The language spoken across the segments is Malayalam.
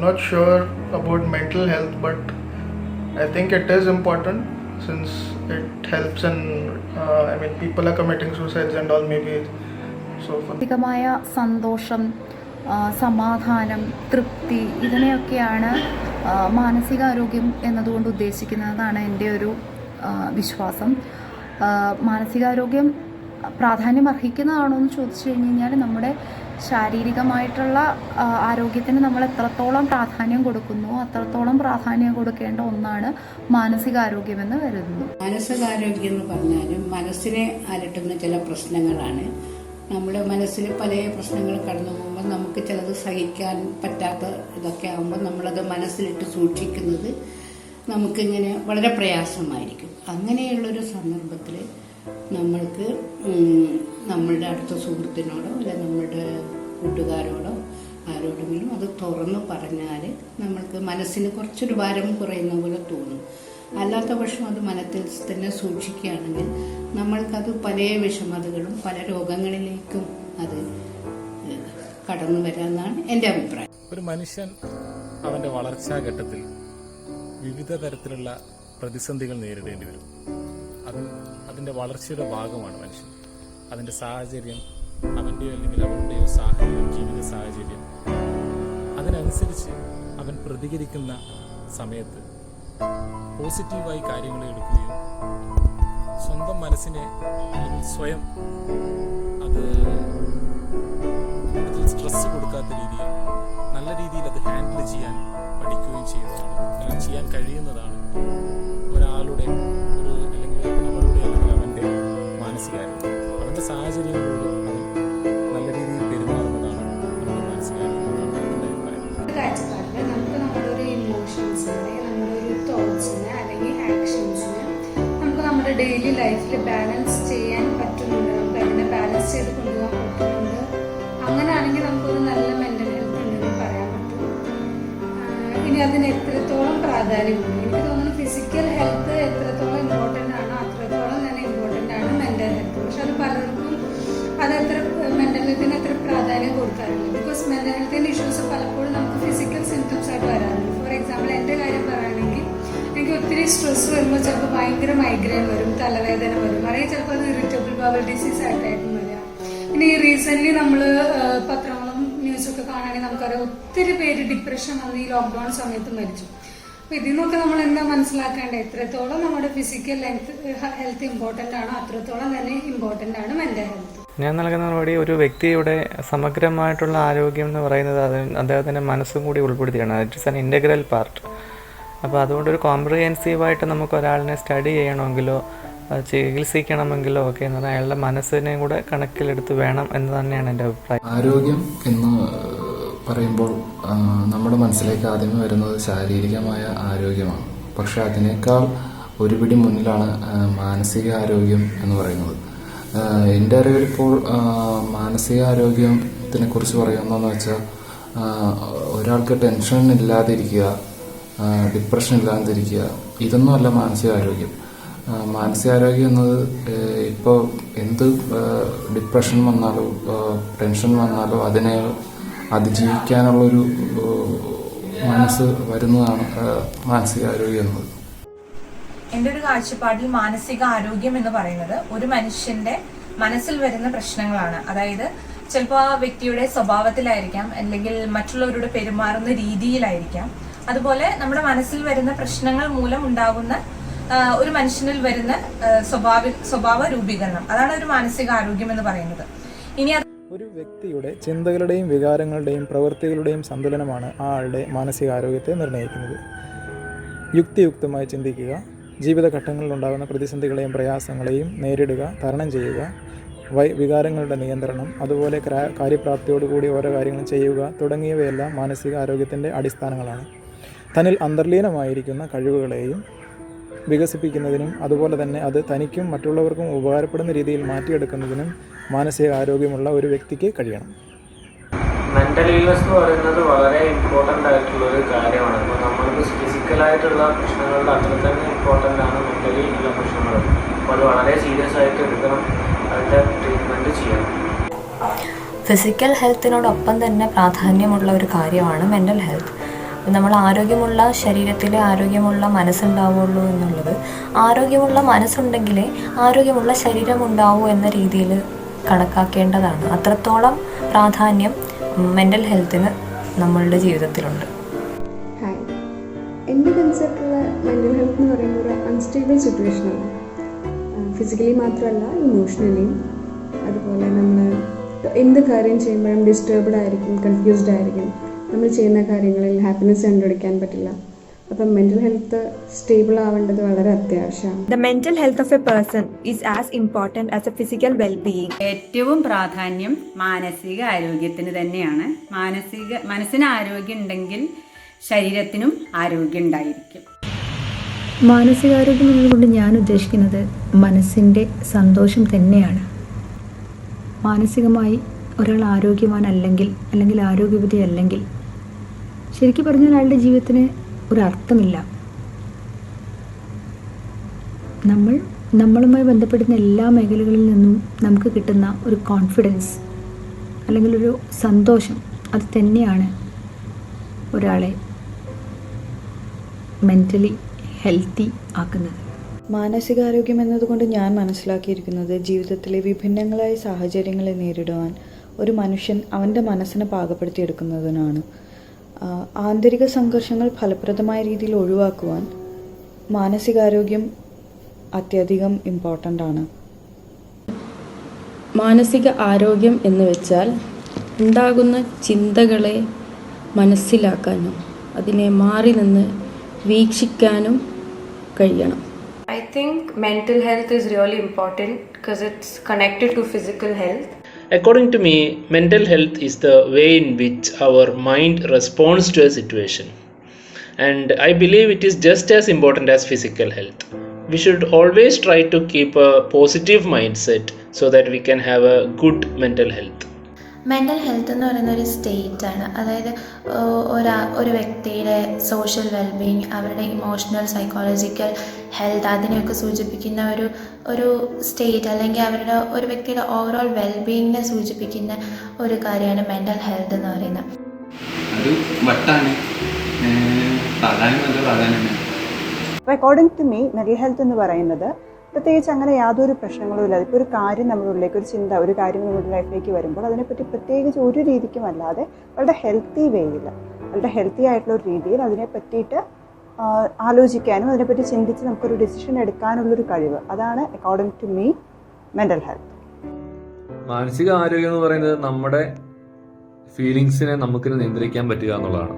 I'm not sure about mental health, but I think it is important since it helps in, people are committing suicides and all, maybe so for. മാനസികമായ സന്തോഷം, സമാധാനം, തൃപ്തി, ഇതിനെയൊക്കെയാണ് മാനസികാരോഗ്യം എന്നതുകൊണ്ട് ഉദ്ദേശിക്കുന്നതാണ് എൻ്റെ ഒരു വിശ്വാസം. മാനസികാരോഗ്യം പ്രാധാന്യം അർഹിക്കുന്നതാണോ എന്ന് ചോദിച്ചു കഴിഞ്ഞാൽ നമ്മുടെ ശാരീരികമായിട്ടുള്ള ആരോഗ്യത്തിന് നമ്മൾ എത്രത്തോളം പ്രാധാന്യം കൊടുക്കുന്നു അത്രത്തോളം പ്രാധാന്യം കൊടുക്കേണ്ട ഒന്നാണ് മാനസികാരോഗ്യമെന്ന് കരുതുന്നു. മാനസികാരോഗ്യം എന്ന് പറഞ്ഞാൽ മനസ്സിനെ അലട്ടുന്ന ചില പ്രശ്നങ്ങളാണ്. നമ്മുടെ മനസ്സിൽ പല പ്രശ്നങ്ങൾ കടന്നു പോകുമ്പോൾ നമുക്ക് ചിലത് സഹിക്കാൻ പറ്റാത്ത ഇതൊക്കെ ആകുമ്പോൾ നമ്മളത് മനസ്സിലിട്ട് സൂക്ഷിക്കുന്നത് നമുക്കിങ്ങനെ വളരെ പ്രയാസമായിരിക്കും. അങ്ങനെയുള്ളൊരു സന്ദർഭത്തിൽ നമ്മൾക്ക് നമ്മളുടെ അടുത്ത സുഹൃത്തിനോടോ അല്ലെ നമ്മളുടെ കൂട്ടുകാരോടോ ആരോടെങ്കിലും അത് തുറന്നു പറഞ്ഞാൽ നമ്മൾക്ക് മനസ്സിന് കുറച്ചൊരു ഭാരം കുറയുന്ന പോലെ തോന്നും. അല്ലാത്ത പക്ഷം അത് മനത്തിൽ തന്നെ സൂക്ഷിക്കുകയാണെങ്കിൽ നമ്മൾക്കത് പല വിഷമതകളും പല രോഗങ്ങളിലേക്കും അത് കടന്നു വരാമെന്നാണ് എൻ്റെ അഭിപ്രായം. ഒരു മനുഷ്യൻ അവൻ്റെ വളർച്ചാഘട്ടത്തിൽ വിവിധ തരത്തിലുള്ള പ്രതിസന്ധികൾ നേരിടേണ്ടി വരും. അതിൻ്റെ വളർച്ചയുടെ ഭാഗമാണ് മനുഷ്യൻ. അതിൻ്റെ സാഹചര്യം, അവൻ്റെയോ അല്ലെങ്കിൽ അവളുടെയോ സാഹചര്യം, ജീവിത സാഹചര്യം, അതിനനുസരിച്ച് അവൻ പ്രതികരിക്കുന്ന സമയത്ത് പോസിറ്റീവായി കാര്യങ്ങൾ എടുക്കുകയും സ്വന്തം മനസ്സിനെ അല്ലെങ്കിൽ സ്വയം അത് സ്ട്രെസ് കൊടുക്കാത്ത രീതിയിൽ നല്ല രീതിയിൽ അത് ഹാൻഡിൽ ചെയ്യാൻ പഠിക്കുകയും ചെയ്യുന്നതാണ്, അല്ലെങ്കിൽ ചെയ്യാൻ കഴിയുന്നതാണ് ഒരാളുടെ ഒരു അല്ലെങ്കിൽ അവളുടെ അല്ലെങ്കിൽ അവൻ്റെ മാനസികാരോഗ്യം. അവൻ്റെ സാഹചര്യങ്ങളോട് നല്ല രീതിയിൽ പെരുമാറുന്നതാണ് അവൻ്റെ മാനസികാരോഗ്യം. നമുക്ക് നമ്മുടെ ഒരു ഇമോഷൻസിനെ, നമ്മുടെ ഒരു തോട്ട്സിനെ അല്ലെങ്കിൽ ആക്ഷൻസിനെ നമുക്ക് നമ്മുടെ ഡെയിലി ലൈഫിൽ ബാലൻസ് ചെയ്യാൻ പറ്റുന്നുണ്ട്. നമുക്ക് അതിനെ ബാലൻസ് ചെയ്ത് കൊണ്ടുപോകാൻ പറ്റുന്നുണ്ട്. അങ്ങനെയാണെങ്കിൽ നമുക്കൊരു നല്ല മെൻ്റൽ ഹെൽത്ത് ഉണ്ടെന്ന് പറയാൻ പറ്റും. ഇനി അതിന് എത്രത്തോളം പ്രാധാന്യമുണ്ട്, എനിക്ക് തോന്നുന്നു ഫിസിക്കൽ ഹെൽത്ത് എത്രത്തോളം ഇമ്പോർട്ടൻ്റ് ആണോ അത്രത്തോളം തന്നെ ഇമ്പോർട്ടൻ്റ് ആണ് മെൻ്റൽ ഹെൽത്ത്. പക്ഷെ അത് പലർക്കും അതെത്ര മെൻ്റൽ ഹെൽത്തിന് എത്ര പ്രാധാന്യം കൊടുക്കാറില്ല. ബിക്കോസ് മെൻ്റൽ ഹെൽത്തിൻ്റെ ഇഷ്യൂസ് പലപ്പോഴും നമുക്ക് ഫിസിക്കൽ സിംറ്റംസ് ആയിട്ട് വരാറുണ്ട്. ഫോർ എക്സാമ്പിൾ എൻ്റെ കാര്യം പറയുകയാണെങ്കിൽ എനിക്ക് ഒത്തിരി സ്ട്രെസ് വരുമ്പോൾ ചിലപ്പോൾ ഭയങ്കര മൈഗ്രെയിൻ വരും, തലവേദന വരും, അല്ലെങ്കിൽ ചിലപ്പോൾ അത് ഇറിറ്റബിൾ ബവൽ ഡിസീസ് ആയിട്ടായിരിക്കും വരിക. പിന്നെ ഈ റീസെൻ്റ്ലി നമ്മൾ പത്രങ്ങളും ന്യൂസൊക്കെ കാണുകയാണെങ്കിൽ നമുക്കറിയാം ഒത്തിരി പേര് ഡിപ്രഷൻ വന്ന് ഈ ലോക്ക്ഡൗൺ സമയത്ത് മരിച്ചു. അപ്പോൾ ഇതിൽ നിന്നൊക്കെ നമ്മൾ എന്താ മനസ്സിലാക്കേണ്ടത്, എത്രത്തോളം നമ്മുടെ ഫിസിക്കൽ ഹെൽത്ത് ഇമ്പോർട്ടൻ്റ് ആണോ അത്രത്തോളം തന്നെ ഇമ്പോർട്ടൻ്റ് ആണ് മെൻ്റൽ ഹെൽത്ത്. ഞാൻ നൽകുന്ന മറുപടി, ഒരു വ്യക്തിയുടെ സമഗ്രമായിട്ടുള്ള ആരോഗ്യം എന്ന് പറയുന്നത് അത് അദ്ദേഹത്തിൻ്റെ മനസ്സും കൂടി ഉൾപ്പെടുത്തിയാണ്. It is an integral part. അപ്പോൾ അതുകൊണ്ടൊരു കോംപ്രിഹെൻസീവായിട്ട് നമുക്ക് ഒരാളിനെ സ്റ്റഡി ചെയ്യണമെങ്കിലോ ചികിത്സിക്കണമെങ്കിലോ ഒക്കെ എന്ന് പറഞ്ഞാൽ അയാളുടെ മനസ്സിനെ കൂടെ കണക്കിലെടുത്ത് വേണം എന്ന് തന്നെയാണ് എൻ്റെ അഭിപ്രായം. ആരോഗ്യം എന്ന് പറയുമ്പോൾ നമ്മുടെ മനസ്സിലേക്ക് ആദ്യമേ വരുന്നത് ശാരീരികമായ ആരോഗ്യമാണ്. പക്ഷെ അതിനേക്കാൾ ഒരുപിടി മുന്നിലാണ് മാനസിക ആരോഗ്യം എന്ന് പറയുന്നത്. എൻ്റെ അറിവിൽ ഇപ്പോൾ മാനസികാരോഗ്യത്തിനെ കുറിച്ച് പറയുന്നതെന്ന് വെച്ചാൽ ഒരാൾക്ക് ടെൻഷൻ ഇല്ലാതിരിക്കുക, ഡിപ്രഷൻ ഇല്ലാതിരിക്കുക, ഇതൊന്നുമല്ല മാനസികാരോഗ്യം. മാനസികാരോഗ്യം എന്നത് ഇപ്പോൾ എന്ത് ഡിപ്രഷൻ വന്നാലോ ടെൻഷൻ വന്നാലോ അതിനെ അതിജീവിക്കാനുള്ളൊരു മനസ്സ് വരുന്നതാണ് മാനസികാരോഗ്യം എന്നത്. എൻ്റെ ഒരു കാഴ്ചപ്പാടിൽ മാനസിക ആരോഗ്യം എന്ന് പറയുന്നത് ഒരു മനുഷ്യന്റെ മനസ്സിൽ വരുന്ന പ്രശ്നങ്ങളാണ്. അതായത് ചിലപ്പോൾ ആ വ്യക്തിയുടെ സ്വഭാവത്തിലായിരിക്കാം, അല്ലെങ്കിൽ മറ്റുള്ളവരോട് പെരുമാറുന്ന രീതിയിലായിരിക്കാം. അതുപോലെ നമ്മുടെ മനസ്സിൽ വരുന്ന പ്രശ്നങ്ങൾ മൂലം ഉണ്ടാകുന്ന ഒരു മനുഷ്യനിൽ വരുന്ന സ്വഭാവ രൂപീകരണം, അതാണ് ഒരു മാനസിക ആരോഗ്യം എന്ന് പറയുന്നത്. ഇനി ഒരു വ്യക്തിയുടെ ചിന്തകളുടെയും വികാരങ്ങളുടെയും പ്രവൃത്തികളുടെയും സന്തുലനമാണ് ആ ആളുടെ മാനസികാരോഗ്യത്തെ നിർണ്ണയിക്കുന്നത്. യുക്തിയുക്തമായി ചിന്തിക്കുക, ജീവിതഘട്ടങ്ങളിലുണ്ടാകുന്ന പ്രതിസന്ധികളെയും പ്രയാസങ്ങളെയും നേരിടുക, തരണം ചെയ്യുക, വികാരങ്ങളുടെ നിയന്ത്രണം, അതുപോലെ കാര്യപ്രാപ്തിയോടുകൂടി ഓരോ കാര്യങ്ങളും ചെയ്യുക തുടങ്ങിയവയെല്ലാം മാനസിക ആരോഗ്യത്തിൻ്റെ അടിസ്ഥാനങ്ങളാണ്. തന്നിൽ അന്തർലീനമായിരിക്കുന്ന കഴിവുകളെയും വികസിപ്പിക്കുന്നതിനും അതുപോലെ തന്നെ അത് തനിക്കും മറ്റുള്ളവർക്കും ഉപകാരപ്പെടുന്ന രീതിയിൽ മാറ്റിയെടുക്കുന്നതിനും മാനസിക ആരോഗ്യമുള്ള ഒരു വ്യക്തിക്ക് കഴിയണം. മെൻ്റൽ ഇൽനെസ് എന്ന് പറയുന്നത് വളരെ ഇമ്പോർട്ടൻ്റ് ആയിട്ടുള്ളൊരു കാര്യമാണ്. അപ്പോൾ നമ്മൾക്ക് ഫിസിക്കലായിട്ടുള്ള പ്രശ്നങ്ങളുടെ അത്ര തന്നെ ഇമ്പോർട്ടൻ്റ് ആണ് മെൻ്റലി ഉള്ള പ്രശ്നങ്ങൾ. അപ്പോൾ അത് വളരെ സീരിയസ് ആയിട്ട് എടുക്കണം, അതിൻ്റെ ട്രീറ്റ്മെൻറ്റ് ചെയ്യണം. ഫിസിക്കൽ ഹെൽത്തിനോടൊപ്പം തന്നെ പ്രാധാന്യമുള്ള ഒരു കാര്യമാണ് മെൻ്റൽ ഹെൽത്ത്. നമ്മൾ ആരോഗ്യമുള്ള ശരീരത്തിൽ ആരോഗ്യമുള്ള മനസ്സുണ്ടാവുള്ളൂ എന്നുള്ളത്, ആരോഗ്യമുള്ള മനസ്സുണ്ടെങ്കിലേ ആരോഗ്യമുള്ള ശരീരം ഉണ്ടാവൂ എന്ന രീതിയിൽ കണക്കാക്കേണ്ടതാണ്. അത്രത്തോളം പ്രാധാന്യം മെൻ്റൽ ഹെൽത്തിന് നമ്മളുടെ ജീവിതത്തിലുണ്ട്. ഹായ്, എൻ്റെ കൺസെപ്റ്റുള്ള മെൻ്റൽ ഹെൽത്ത് എന്ന് പറയുന്നത് ഒരു അൺസ്റ്റേബിൾ സിറ്റുവേഷനാണ്. ഫിസിക്കലി മാത്രമല്ല, ഇമോഷണലിയും. അതുപോലെ നമ്മൾ എന്ത് കാര്യം ചെയ്യുമ്പോഴും ഡിസ്റ്റർബ്ഡ് ആയിരിക്കും, കൺഫ്യൂസ്ഡ് ആയിരിക്കും. നമ്മൾ ചെയ്യുന്ന കാര്യങ്ങളിൽ ഹാപ്പിനെസ് കണ്ടുപിടിക്കാൻ പറ്റില്ല. അപ്പം മെൻ്റൽ ഹെൽത്ത് സ്റ്റേബിൾ ആവേണ്ടത് വളരെ അത്യാവശ്യമാണ്. The mental health of a person is as important as a physical well-being. ഏറ്റവും പ്രാധാന്യം മാനസിക ആരോഗ്യത്തിന് തന്നെയാണ്. മനസ്സിന് ആരോഗ്യം ഉണ്ടെങ്കിൽ ശരീരത്തിനും ആരോഗ്യം ഉണ്ടായിരിക്കും. മാനസികാരോഗ്യം എന്നതുകൊണ്ട് ഞാൻ ഉദ്ദേശിക്കുന്നത് മനസ്സിൻ്റെ സന്തോഷം തന്നെയാണ്. മാനസികമായി ഒരാൾ ആരോഗ്യവാനല്ലെങ്കിൽ ആരോഗ്യവതി അല്ലെങ്കിൽ ശരിക്കും പറഞ്ഞാൽ അയാളുടെ ജീവിതത്തിന് ഒരർത്ഥമില്ല. നമ്മളുമായി ബന്ധപ്പെടുന്ന എല്ലാ മേഖലകളിൽ നിന്നും നമുക്ക് കിട്ടുന്ന ഒരു കോൺഫിഡൻസ് അല്ലെങ്കിൽ ഒരു സന്തോഷം, അത് തന്നെയാണ് ഒരാളെ മെൻ്റലി ഹെൽത്തി ആക്കുന്നത്. മാനസികാരോഗ്യം എന്നതുകൊണ്ട് ഞാൻ മനസ്സിലാക്കിയിരിക്കുന്നത് ജീവിതത്തിലെ വിഭിന്നങ്ങളായ സാഹചര്യങ്ങളെ നേരിടുവാൻ ഒരു മനുഷ്യൻ അവൻ്റെ മനസ്സിനെ പാകപ്പെടുത്തിയെടുക്കുന്നതിനാണ്. ആന്തരിക സംഘർഷങ്ങൾ ഫലപ്രദമായ രീതിയിൽ ഒഴിവാക്കുവാൻ മാനസികാരോഗ്യം അത്യധികം ഇമ്പോർട്ടൻ്റ് ആണ്. മാനസിക ആരോഗ്യം എന്ന് വെച്ചാൽ ഉണ്ടാകുന്ന ചിന്തകളെ മനസ്സിലാക്കാനും അതിനെ മാറി നിന്ന് വീക്ഷിക്കാനും കഴിയണം. I think mental health is really important because it's connected to physical health. According to me, mental health is the way in which our mind responds to a situation. And I believe it is just as important as physical health. We should always try to keep a positive mindset so that we can have a good mental health. Mental health എന്ന് പറയുന്ന ഒരു സ്റ്റേറ്റാണ്. അതായത് ഒരു വ്യക്തിയുടെ സോഷ്യൽ വെൽബീയിങ്, അവരുടെ ഇമോഷണൽ സൈക്കോളജിക്കൽ ഹെൽത്ത്, അതിനെയൊക്കെ സൂചിപ്പിക്കുന്ന ഒരു സ്റ്റേറ്റ്, അല്ലെങ്കിൽ അവരുടെ ഒരു വ്യക്തിയുടെ ഓവറോൾ വെൽബീയിങ്ങിനെ സൂചിപ്പിക്കുന്ന ഒരു കാര്യമാണ് മെൻ്റൽ ഹെൽത്ത് എന്ന് പറയുന്നത്. According to me mental health എന്ന് പറയുന്നത് പ്രത്യേകിച്ച് അങ്ങനെ യാതൊരു പ്രശ്നങ്ങളും ഇല്ല. ഇപ്പോൾ ഒരു കാര്യം നമ്മുടെ ഉള്ളിലേക്ക്, ഒരു ചിന്ത, ഒരു കാര്യം നമ്മുടെ ലൈഫിലേക്ക് വരുമ്പോൾ അതിനെപ്പറ്റി പ്രത്യേകിച്ച് ഒരു രീതിക്കും അല്ലാതെ വളരെ ഹെൽത്തി വേയിൽ, വളരെ ഹെൽത്തി ആയിട്ടുള്ള ഒരു രീതിയിൽ അതിനെ പറ്റിയിട്ട് ആലോചിക്കാനും അതിനെപ്പറ്റി ചിന്തിച്ച് നമുക്കൊരു ഡിസിഷൻ എടുക്കാനുള്ളൊരു കഴിവ്, അതാണ് according to me mental health. മാനസിക ആരോഗ്യം എന്ന് പറയുന്നത് നമ്മുടെ ഫീലിങ്സിനെ നമുക്ക് നിയന്ത്രിക്കാൻ പറ്റുക എന്നുള്ളതാണ്.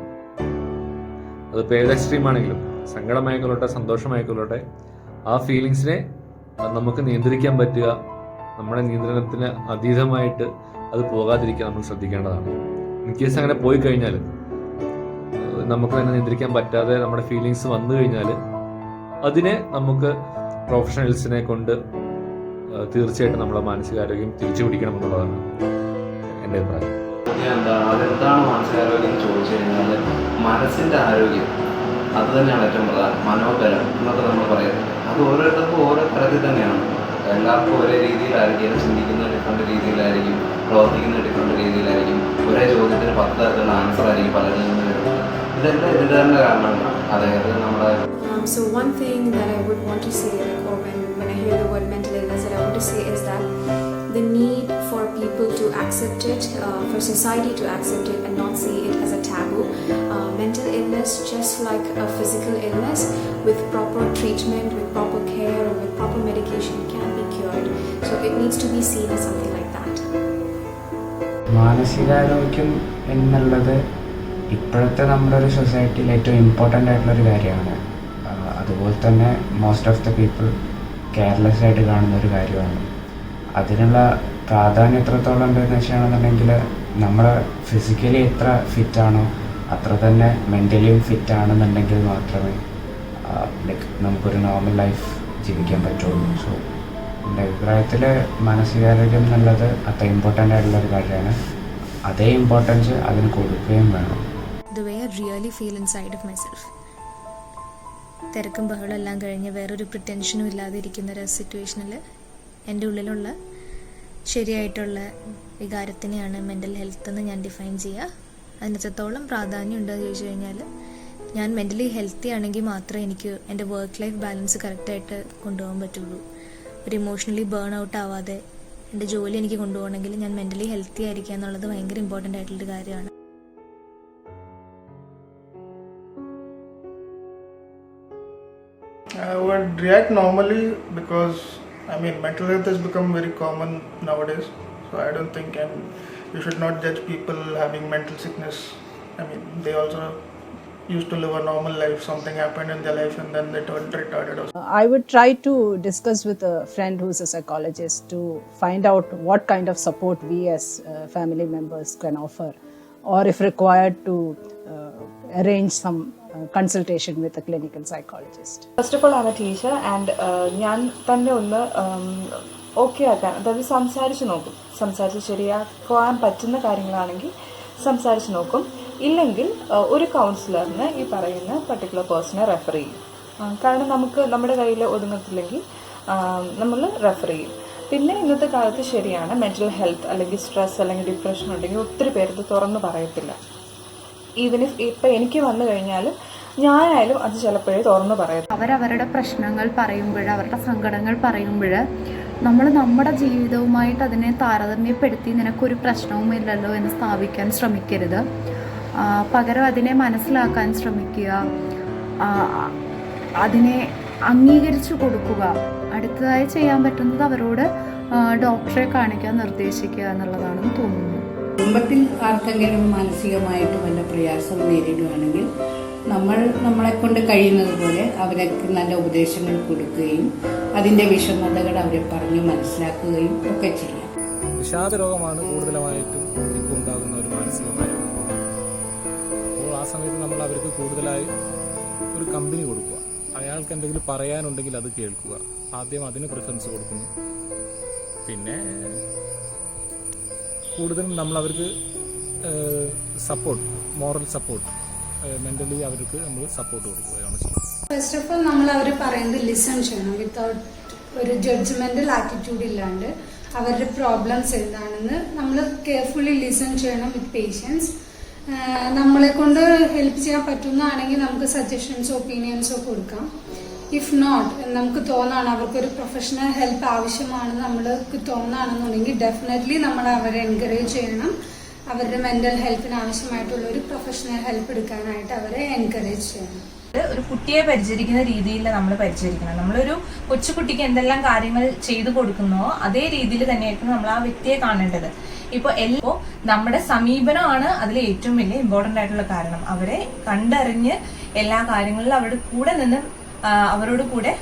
അതിപ്പോൾ ഏത് എക്സ്ട്രീം ആണെങ്കിലും, സങ്കടമായിക്കൊള്ളട്ടെ സന്തോഷമായിക്കൊള്ളട്ടെ, ആ ഫീലിങ്സിനെ നമുക്ക് നിയന്ത്രിക്കാൻ പറ്റുക, നമ്മുടെ നിയന്ത്രണത്തിന് അതീതമായിട്ട് അത് പോകാതിരിക്കാൻ നമ്മൾ ശ്രദ്ധിക്കേണ്ടതാണ്. ഇൻ കേസ് അങ്ങനെ പോയി കഴിഞ്ഞാൽ, നമുക്ക് തന്നെ നിയന്ത്രിക്കാൻ പറ്റാതെ നമ്മുടെ ഫീലിങ്സ് വന്നു കഴിഞ്ഞാൽ അതിനെ നമുക്ക് പ്രൊഫഷണൽസിനെ കൊണ്ട് തീർച്ചയായിട്ടും നമ്മുടെ മാനസികാരോഗ്യം തിരിച്ചു പിടിക്കണം എന്നുള്ളതാണ് എൻ്റെ അഭിപ്രായം. അതെന്താണ് മാനസികാരോഗ്യം എന്ന് ചോദിച്ചു കഴിഞ്ഞാൽ മനസ്സിൻ്റെ ആരോഗ്യം അത് തന്നെയാണ് ഏറ്റവും പ്രധാനം. മനോബലം എന്നൊക്കെ നമ്മൾ പറയുന്നത് അത് ഓരോരുത്തർക്കും ഓരോ തരത്തിൽ തന്നെയാണ്. എല്ലാവർക്കും ഒരേ രീതിയിലായിരിക്കും, ചിന്തിക്കുന്ന ഡിഫറെൻറ്റ് രീതിയിലായിരിക്കും, പ്രവർത്തിക്കുന്ന ഡിഫറെൻറ്റ് രീതിയിലായിരിക്കും. ഒരേ ചോദ്യത്തിന് 10 തരത്തിലുള്ള ആൻസർ ആയിരിക്കും പലരിൽ നിന്ന് വരുന്നത്. ഇതെല്ലാം ഇതിൻ്റെ തന്നെ കാരണങ്ങളാണ്. അതായത് നമ്മുടെ So one thing that I would want to say, like, or when I hear the word mental illness, that I want to say is that the need for people to accept it, for society to accept it and not see it as a taboo. Mental illness, just like a physical illness, with proper treatment, with proper care, and with proper medication, can be cured. So it needs to be seen as something like that. മാനസികാരോഗ്യം എന്നുള്ളത് ഇപ്പോഴത്തെ നമ്മുടെ ഒരു സൊസൈറ്റിയിൽ ഏറ്റവും ഇമ്പോർട്ടൻ്റ് ആയിട്ടുള്ളൊരു കാര്യമാണ്. അതുപോലെ തന്നെ most of the people careless ആയിട്ട് കാണുന്ന ഒരു കാര്യമാണ്. അതിനുള്ള പ്രാധാന്യം എത്രത്തോളം ഉണ്ടെന്ന് വെച്ചാണെന്നുണ്ടെങ്കിൽ, നമ്മൾ ഫിസിക്കലി എത്ര ഫിറ്റാണോ അത്ര തന്നെ മെൻ്റലിയും ഫിറ്റാണെന്നുണ്ടെങ്കിൽ മാത്രമേ നമുക്കൊരു നോർമൽ ലൈഫ് ജീവിക്കാൻ പറ്റുള്ളൂ. സോ എൻ്റെ അഭിപ്രായത്തിൽ മാനസികാരോഗ്യം എന്നുള്ളത് അത്ര ഇമ്പോർട്ടൻ്റ് ആയിട്ടുള്ളൊരു കാര്യമാണ്. അതേ ഇമ്പോർട്ടൻസ് അതിന് കൊടുക്കുകയും വേണം. The way I really feel inside of myself. തിരക്കും ബഹളം എല്ലാം കഴിഞ്ഞ് വേറൊരു പ്രിറ്റൻഷനും ഇല്ലാതെ ഇരിക്കുന്ന ഒരു സിറ്റുവേഷനിൽ എൻ്റെ ഉള്ളിലുള്ള ശരിയായിട്ടുള്ള വികാരത്തിനെയാണ് മെൻ്റൽ ഹെൽത്ത് എന്ന് ഞാൻ ഡിഫൈൻ ചെയ്യുക. അതിനെത്രത്തോളം പ്രാധാന്യം ഉണ്ടെന്ന് ചോദിച്ചു കഴിഞ്ഞാൽ ഞാൻ മെൻ്റലി ഹെൽത്തി ആണെങ്കിൽ മാത്രമേ എനിക്ക് എൻ്റെ വർക്ക് ലൈഫ് ബാലൻസ് കറക്റ്റായിട്ട് കൊണ്ടുപോകാൻ പറ്റുള്ളൂ. ഒരു ഇമോഷണലി ബേൺ ഔട്ട് ആവാതെ എൻ്റെ ജോലി എനിക്ക് കൊണ്ടുപോകണമെങ്കിൽ ഞാൻ മെൻ്റലി ഹെൽത്തി ആയിരിക്കുക എന്നുള്ളത് ഭയങ്കര ഇമ്പോർട്ടൻ്റ് ആയിട്ടുള്ളൊരു കാര്യമാണ്. I would react normally because mental health has become very common nowadays. So I don't think, and you should not judge people having mental sickness. They also used to live a normal life. Something happened in their life and then they turned retarded or something. I would try to discuss with a friend who's a psychologist to find out what kind of support we as family members can offer, or if required to arrange some consultation with a clinical psychologist. First of all, I'm a teacher and ഞാൻ തന്നെ ഒന്ന് ഓക്കെ ആക്കാൻ, അതായത് സംസാരിച്ച് നോക്കും. സംസാരിച്ച് ശരിയാക്കാൻ പറ്റുന്ന കാര്യങ്ങളാണെങ്കിൽ സംസാരിച്ച് നോക്കും. ഇല്ലെങ്കിൽ ഒരു കൗൺസിലറിന് ഈ പറയുന്ന പർട്ടിക്കുലർ പേഴ്സണെ റെഫർ ചെയ്യും. കാരണം നമുക്ക് നമ്മുടെ കയ്യിൽ ഒതുങ്ങത്തില്ലെങ്കിൽ നമ്മൾ റെഫർ ചെയ്യും. പിന്നെ ഇന്നത്തെ കാലത്ത് ശരിയാണ്, മെൻ്റൽ ഹെൽത്ത് അല്ലെങ്കിൽ സ്ട്രെസ് അല്ലെങ്കിൽ ഡിപ്രഷൻ ഉണ്ടെങ്കിൽ ഒത്തിരി പേരത് തുറന്ന് പറയത്തില്ല. ഈവൻ ഇപ്പം എനിക്ക് വന്നു കഴിഞ്ഞാൽ ഞാനായാലും അത് ചിലപ്പോഴേ തുറന്ന് പറയും. അവരവരുടെ പ്രശ്നങ്ങൾ പറയുമ്പോൾ, അവരുടെ സങ്കടങ്ങൾ പറയുമ്പോൾ നമ്മൾ നമ്മുടെ ജീവിതവുമായിട്ട് അതിനെ താരതമ്യപ്പെടുത്തി നിനക്കൊരു പ്രശ്നവുമില്ലല്ലോ എന്ന് സ്ഥാപിക്കാൻ ശ്രമിക്കരുത്. പകരം അതിനെ മനസ്സിലാക്കാൻ ശ്രമിക്കുക, അതിനെ അംഗീകരിച്ചു കൊടുക്കുക. അടുത്തതായി ചെയ്യാൻ പറ്റുന്നത് അവരോട് ഡോക്ടറെ കാണിക്കാൻ നിർദ്ദേശിക്കുക എന്നുള്ളതാണെന്ന് തോന്നുന്നു. കുടുംബത്തിൽ ആർക്കെങ്കിലും മാനസികമായിട്ട് വല്ല പ്രയാസം നേരിടുകയാണെങ്കിൽ നമ്മളെക്കൊണ്ട് കഴിയുന്നത് പോലെ അവർക്ക് നല്ല ഉപദേശങ്ങൾ കൊടുക്കുകയും അതിൻ്റെ വിഷമതകൾ അവരെ പറഞ്ഞ് മനസ്സിലാക്കുകയും ഒക്കെ ചെയ്യാം. വിഷാദ രോഗമാണ് കൂടുതലായിട്ടും ഇപ്പോൾ ഉണ്ടാകുന്ന ഒരു മാനസികമായ രോഗം. അപ്പോൾ ആ സമയത്ത് നമ്മൾ അവർക്ക് കൂടുതലായി ഒരു കമ്പനി കൊടുക്കുക. അയാൾക്ക് എന്തെങ്കിലും പറയാനുണ്ടെങ്കിൽ അത് കേൾക്കുക. ആദ്യം അതിന് പ്രിഫറൻസ് കൊടുക്കുന്നു. പിന്നെ കൂടുതലും നമ്മൾ അവർക്ക് സപ്പോർട്ട്, മോറൽ സപ്പോർട്ട്, മെൻ്റലി അവർക്ക് നമ്മൾ സപ്പോർട്ട് കൊടുക്കുകയാണ് ചെയ്യുന്നത്. ഫസ്റ്റ് ഓഫ് ഓൾ നമ്മൾ അവർ പറയുന്നത് ലിസൺ ചെയ്യണം, വിത്തൗട്ട് ഒരു ജഡ്ജ്മെൻ്റൽ ആറ്റിറ്റ്യൂഡ് ഇല്ലാണ്ട്. അവരുടെ പ്രോബ്ലംസ് എന്താണെന്ന് നമ്മൾ കെയർഫുള്ളി ലിസൺ ചെയ്യണം വിത്ത് പേഷ്യൻസ്. നമ്മളെ കൊണ്ട് ഹെൽപ്പ് ചെയ്യാൻ പറ്റുന്നതാണെങ്കിൽ നമുക്ക് സജഷൻസോ ഒപ്പീനിയൻസോ കൊടുക്കാം. ഇഫ് നോട്ട്, നമുക്ക് തോന്നുകയാണ് അവർക്കൊരു പ്രൊഫഷണൽ ഹെൽപ്പ് ആവശ്യമാണെന്ന് നമ്മൾക്ക് തോന്നുകയാണെന്നുണ്ടെങ്കിൽ ഡെഫിനറ്റ്ലി നമ്മൾ അവരെ എൻകറേജ് ചെയ്യണം. അവരുടെ മെൻ്റൽ ഹെൽത്തിന് ആവശ്യമായിട്ടുള്ള ഒരു പ്രൊഫഷണൽ ഹെൽപ്പ് എടുക്കാനായിട്ട് അവരെ എൻകറേജ് ചെയ്യണം. ഒരു കുട്ടിയെ പരിചരിക്കുന്ന രീതിയിൽ നമ്മൾ പരിചരിക്കണം. നമ്മളൊരു കൊച്ചുകുട്ടിക്ക് എന്തെല്ലാം കാര്യങ്ങൾ ചെയ്തു കൊടുക്കുന്നോ അതേ രീതിയിൽ തന്നെയായിരിക്കും നമ്മൾ ആ വ്യക്തിയെ കാണേണ്ടത്. ഇപ്പോൾ നമ്മുടെ സമീപനമാണ് അതിൽ ഏറ്റവും വലിയ ഇമ്പോർട്ടൻ്റ് ആയിട്ടുള്ള കാരണം. അവരെ കണ്ടറിഞ്ഞ് എല്ലാ കാര്യങ്ങളിലും അവരുടെ കൂടെ നിന്ന് അവരോട് കൂടെ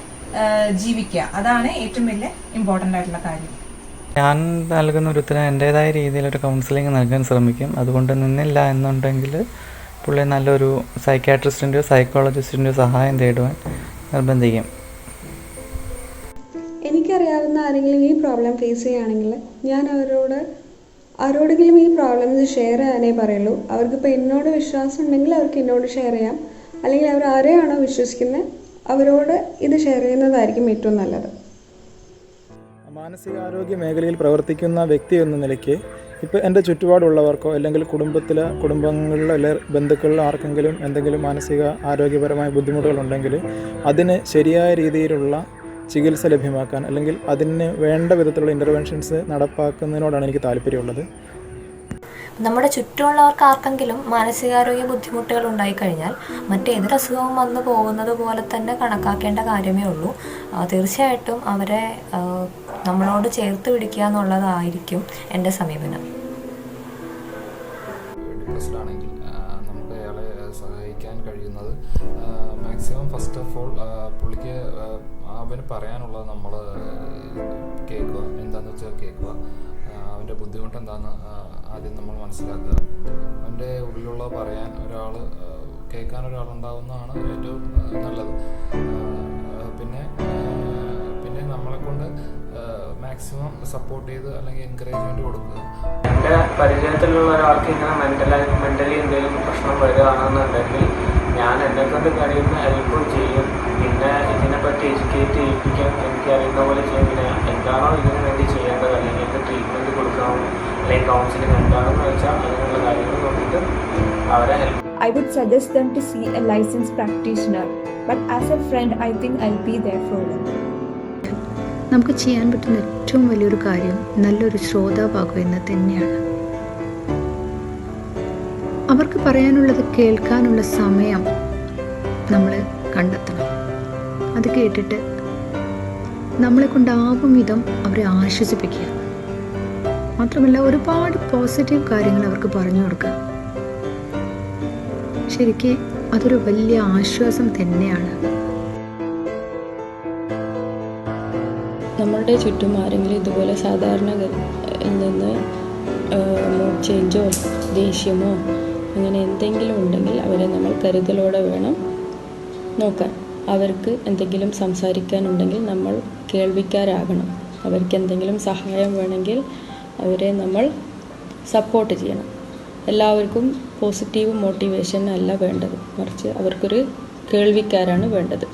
ജീവിക്കുക, അതാണ് ഏറ്റവും വലിയ ഇമ്പോർട്ടൻ്റ് ആയിട്ടുള്ള കാര്യം. ഞാൻ നൽകുന്ന ഒരു ഉത്തരം എൻ്റേതായ രീതിയിലൊരു കൗൺസിലിംഗ് നൽകാൻ ശ്രമിക്കും. അതുകൊണ്ട് നിന്നില്ല എന്നുണ്ടെങ്കിൽ പുള്ളി നല്ലൊരു സൈക്യാട്രിസ്റ്റിൻ്റെയോ സൈക്കോളജിസ്റ്റിൻ്റെയോ സഹായം തേടുവാൻ നിർബന്ധിക്കും. എനിക്കറിയാവുന്ന ആരെങ്കിലും ഈ പ്രോബ്ലം ഫേസ് ചെയ്യുകയാണെങ്കിൽ ഞാൻ ആരോടെങ്കിലും ഈ പ്രോബ്ലംസ് ഷെയർ ചെയ്യാനേ പറയുള്ളൂ. അവർക്കിപ്പോൾ എന്നോട് വിശ്വാസം ഉണ്ടെങ്കിൽ അവർക്ക് എന്നോട് ഷെയർ ചെയ്യാം, അല്ലെങ്കിൽ അവർ ആരെയാണോ വിശ്വസിക്കുന്നത് അവരോട് ഇത് ഷെയർ ചെയ്യുന്നതായിരിക്കും ഏറ്റവും നല്ലത്. മാനസികാരോഗ്യ മേഖലയിൽ പ്രവർത്തിക്കുന്ന വ്യക്തി എന്ന നിലയ്ക്ക് ഇപ്പോൾ എൻ്റെ ചുറ്റുപാടുള്ളവർക്കോ അല്ലെങ്കിൽ കുടുംബങ്ങളിലോ അല്ലെങ്കിൽ ബന്ധുക്കളിലോ ആർക്കെങ്കിലും എന്തെങ്കിലും മാനസിക ആരോഗ്യപരമായ ബുദ്ധിമുട്ടുകളുണ്ടെങ്കിൽ അതിന് ശരിയായ രീതിയിലുള്ള ചികിത്സ ലഭ്യമാക്കാൻ അല്ലെങ്കിൽ അതിന് വേണ്ട വിധത്തിലുള്ള ഇൻ്റർവെൻഷൻസ് നടപ്പാക്കുന്നതിനോടാണ് എനിക്ക് താല്പര്യമുള്ളത്. നമ്മുടെ ചുറ്റുമുള്ളവർക്ക് ആർക്കെങ്കിലും മാനസികാരോഗ്യ ബുദ്ധിമുട്ടുകൾ ഉണ്ടായിക്കഴിഞ്ഞാൽ മറ്റേതൊരു അസുഖവും വന്നു പോകുന്നത് പോലെ തന്നെ കണക്കാക്കേണ്ട കാര്യമേ ഉള്ളൂ. തീർച്ചയായിട്ടും അവരെ നമ്മളോട് ചേർത്ത് പിടിക്കുക എന്നുള്ളതായിരിക്കും എൻ്റെ സമീപനം. ഡിപ്രസ്ഡ് ആണെങ്കിൽ നമുക്ക് അയാളെ സഹായിക്കാൻ കഴിയുന്നത് മാക്സിമം ഫസ്റ്റ് ഓഫ് ഓൾ പുള്ളിക്ക് അവന് പറയാനുള്ളത് നമ്മൾ കേൾക്കുക, എന്താണെന്ന് വെച്ചാൽ കേൾക്കുക. അവൻ്റെ ബുദ്ധിമുട്ട് എന്താണെന്ന് ആദ്യം നമ്മൾ മനസ്സിലാക്കുക. അവൻ്റെ ഉള്ളിലുള്ള പറയാൻ കേൾക്കാൻ ഒരാളുണ്ടാവുന്നതാണ് ഏറ്റവും നല്ലത്. പിന്നെ നമ്മളെക്കൊണ്ട് മാക്സിമം സപ്പോർട്ട് ചെയ്ത് അല്ലെങ്കിൽ എൻകറേജ്മെൻറ്റ് കൊടുക്കുക. എൻ്റെ പരിചയത്തിലുള്ള ഒരാൾക്ക് ഇങ്ങനെ മെൻ്റലി എന്തെങ്കിലും പ്രശ്നം വരികയാണെന്നുണ്ടെങ്കിൽ ഞാൻ എന്നെക്കൊണ്ട് കഴിയുന്ന ഹെൽപ്പും ചെയ്യും. പിന്നെ ഇതിനെപ്പറ്റി എഡ്യൂക്കേറ്റ് ചെയ്യിപ്പിക്കാൻ എനിക്ക് അറിയുന്ന പോലെ ചെയ്യും. എന്താണോ ഇതിനു വേണ്ടി ചെയ്യേണ്ടത് അല്ലെങ്കിൽ എന്ത് ട്രീറ്റ്മെൻറ്റ് കൊടുക്കാമോ അല്ലെങ്കിൽ കൗൺസിലിംഗ് എന്താണെന്ന് വെച്ചാൽ അതിനുള്ള കാര്യങ്ങൾ നോക്കിയിട്ട് അവരെ help. I I would suggest them to see a licensed practitioner. But as a friend, I think I'll be there for them. നമുക്ക് ചെയ്യാൻ പറ്റുന്ന ഏറ്റവും വലിയൊരു കാര്യം നല്ലൊരു ശ്രോതാവാകുക എന്ന് തന്നെയാണ്. അവർക്ക് പറയാനുള്ളത് കേൾക്കാനുള്ള സമയം നമ്മൾ കണ്ടെത്തണം. അത് കേട്ടിട്ട് നമ്മളെ കൊണ്ടാവും വിധം അവരെ ആശ്വസിപ്പിക്കുക. മാത്രമല്ല ഒരുപാട് പോസിറ്റീവ് കാര്യങ്ങൾ അവർക്ക് പറഞ്ഞു കൊടുക്കുക. ശരിക്ക് അതൊരു വലിയ ആശ്വാസം തന്നെയാണ്. നമ്മളുടെ ചുറ്റും ആരെങ്കിലും ഇതുപോലെ സാധാരണ നിന്ന് മൂഡ് ചേഞ്ചോ ദേഷ്യമോ അങ്ങനെ എന്തെങ്കിലും ഉണ്ടെങ്കിൽ അവരെ നമ്മൾ കരുതലോടെ വേണം നോക്കാൻ. അവർക്ക് എന്തെങ്കിലും സംസാരിക്കാനുണ്ടെങ്കിൽ നമ്മൾ കേൾവിക്കാരാകണം. അവർക്ക് എന്തെങ്കിലും സഹായം വേണമെങ്കിൽ അവരെ നമ്മൾ സപ്പോർട്ട് ചെയ്യണം. എല്ലാവർക്കും പോസിറ്റീവ് മോട്ടിവേഷൻ അല്ല വേണ്ടത്, മറിച്ച് അവർക്കൊരു കേൾവിക്കാരാണ് വേണ്ടത്.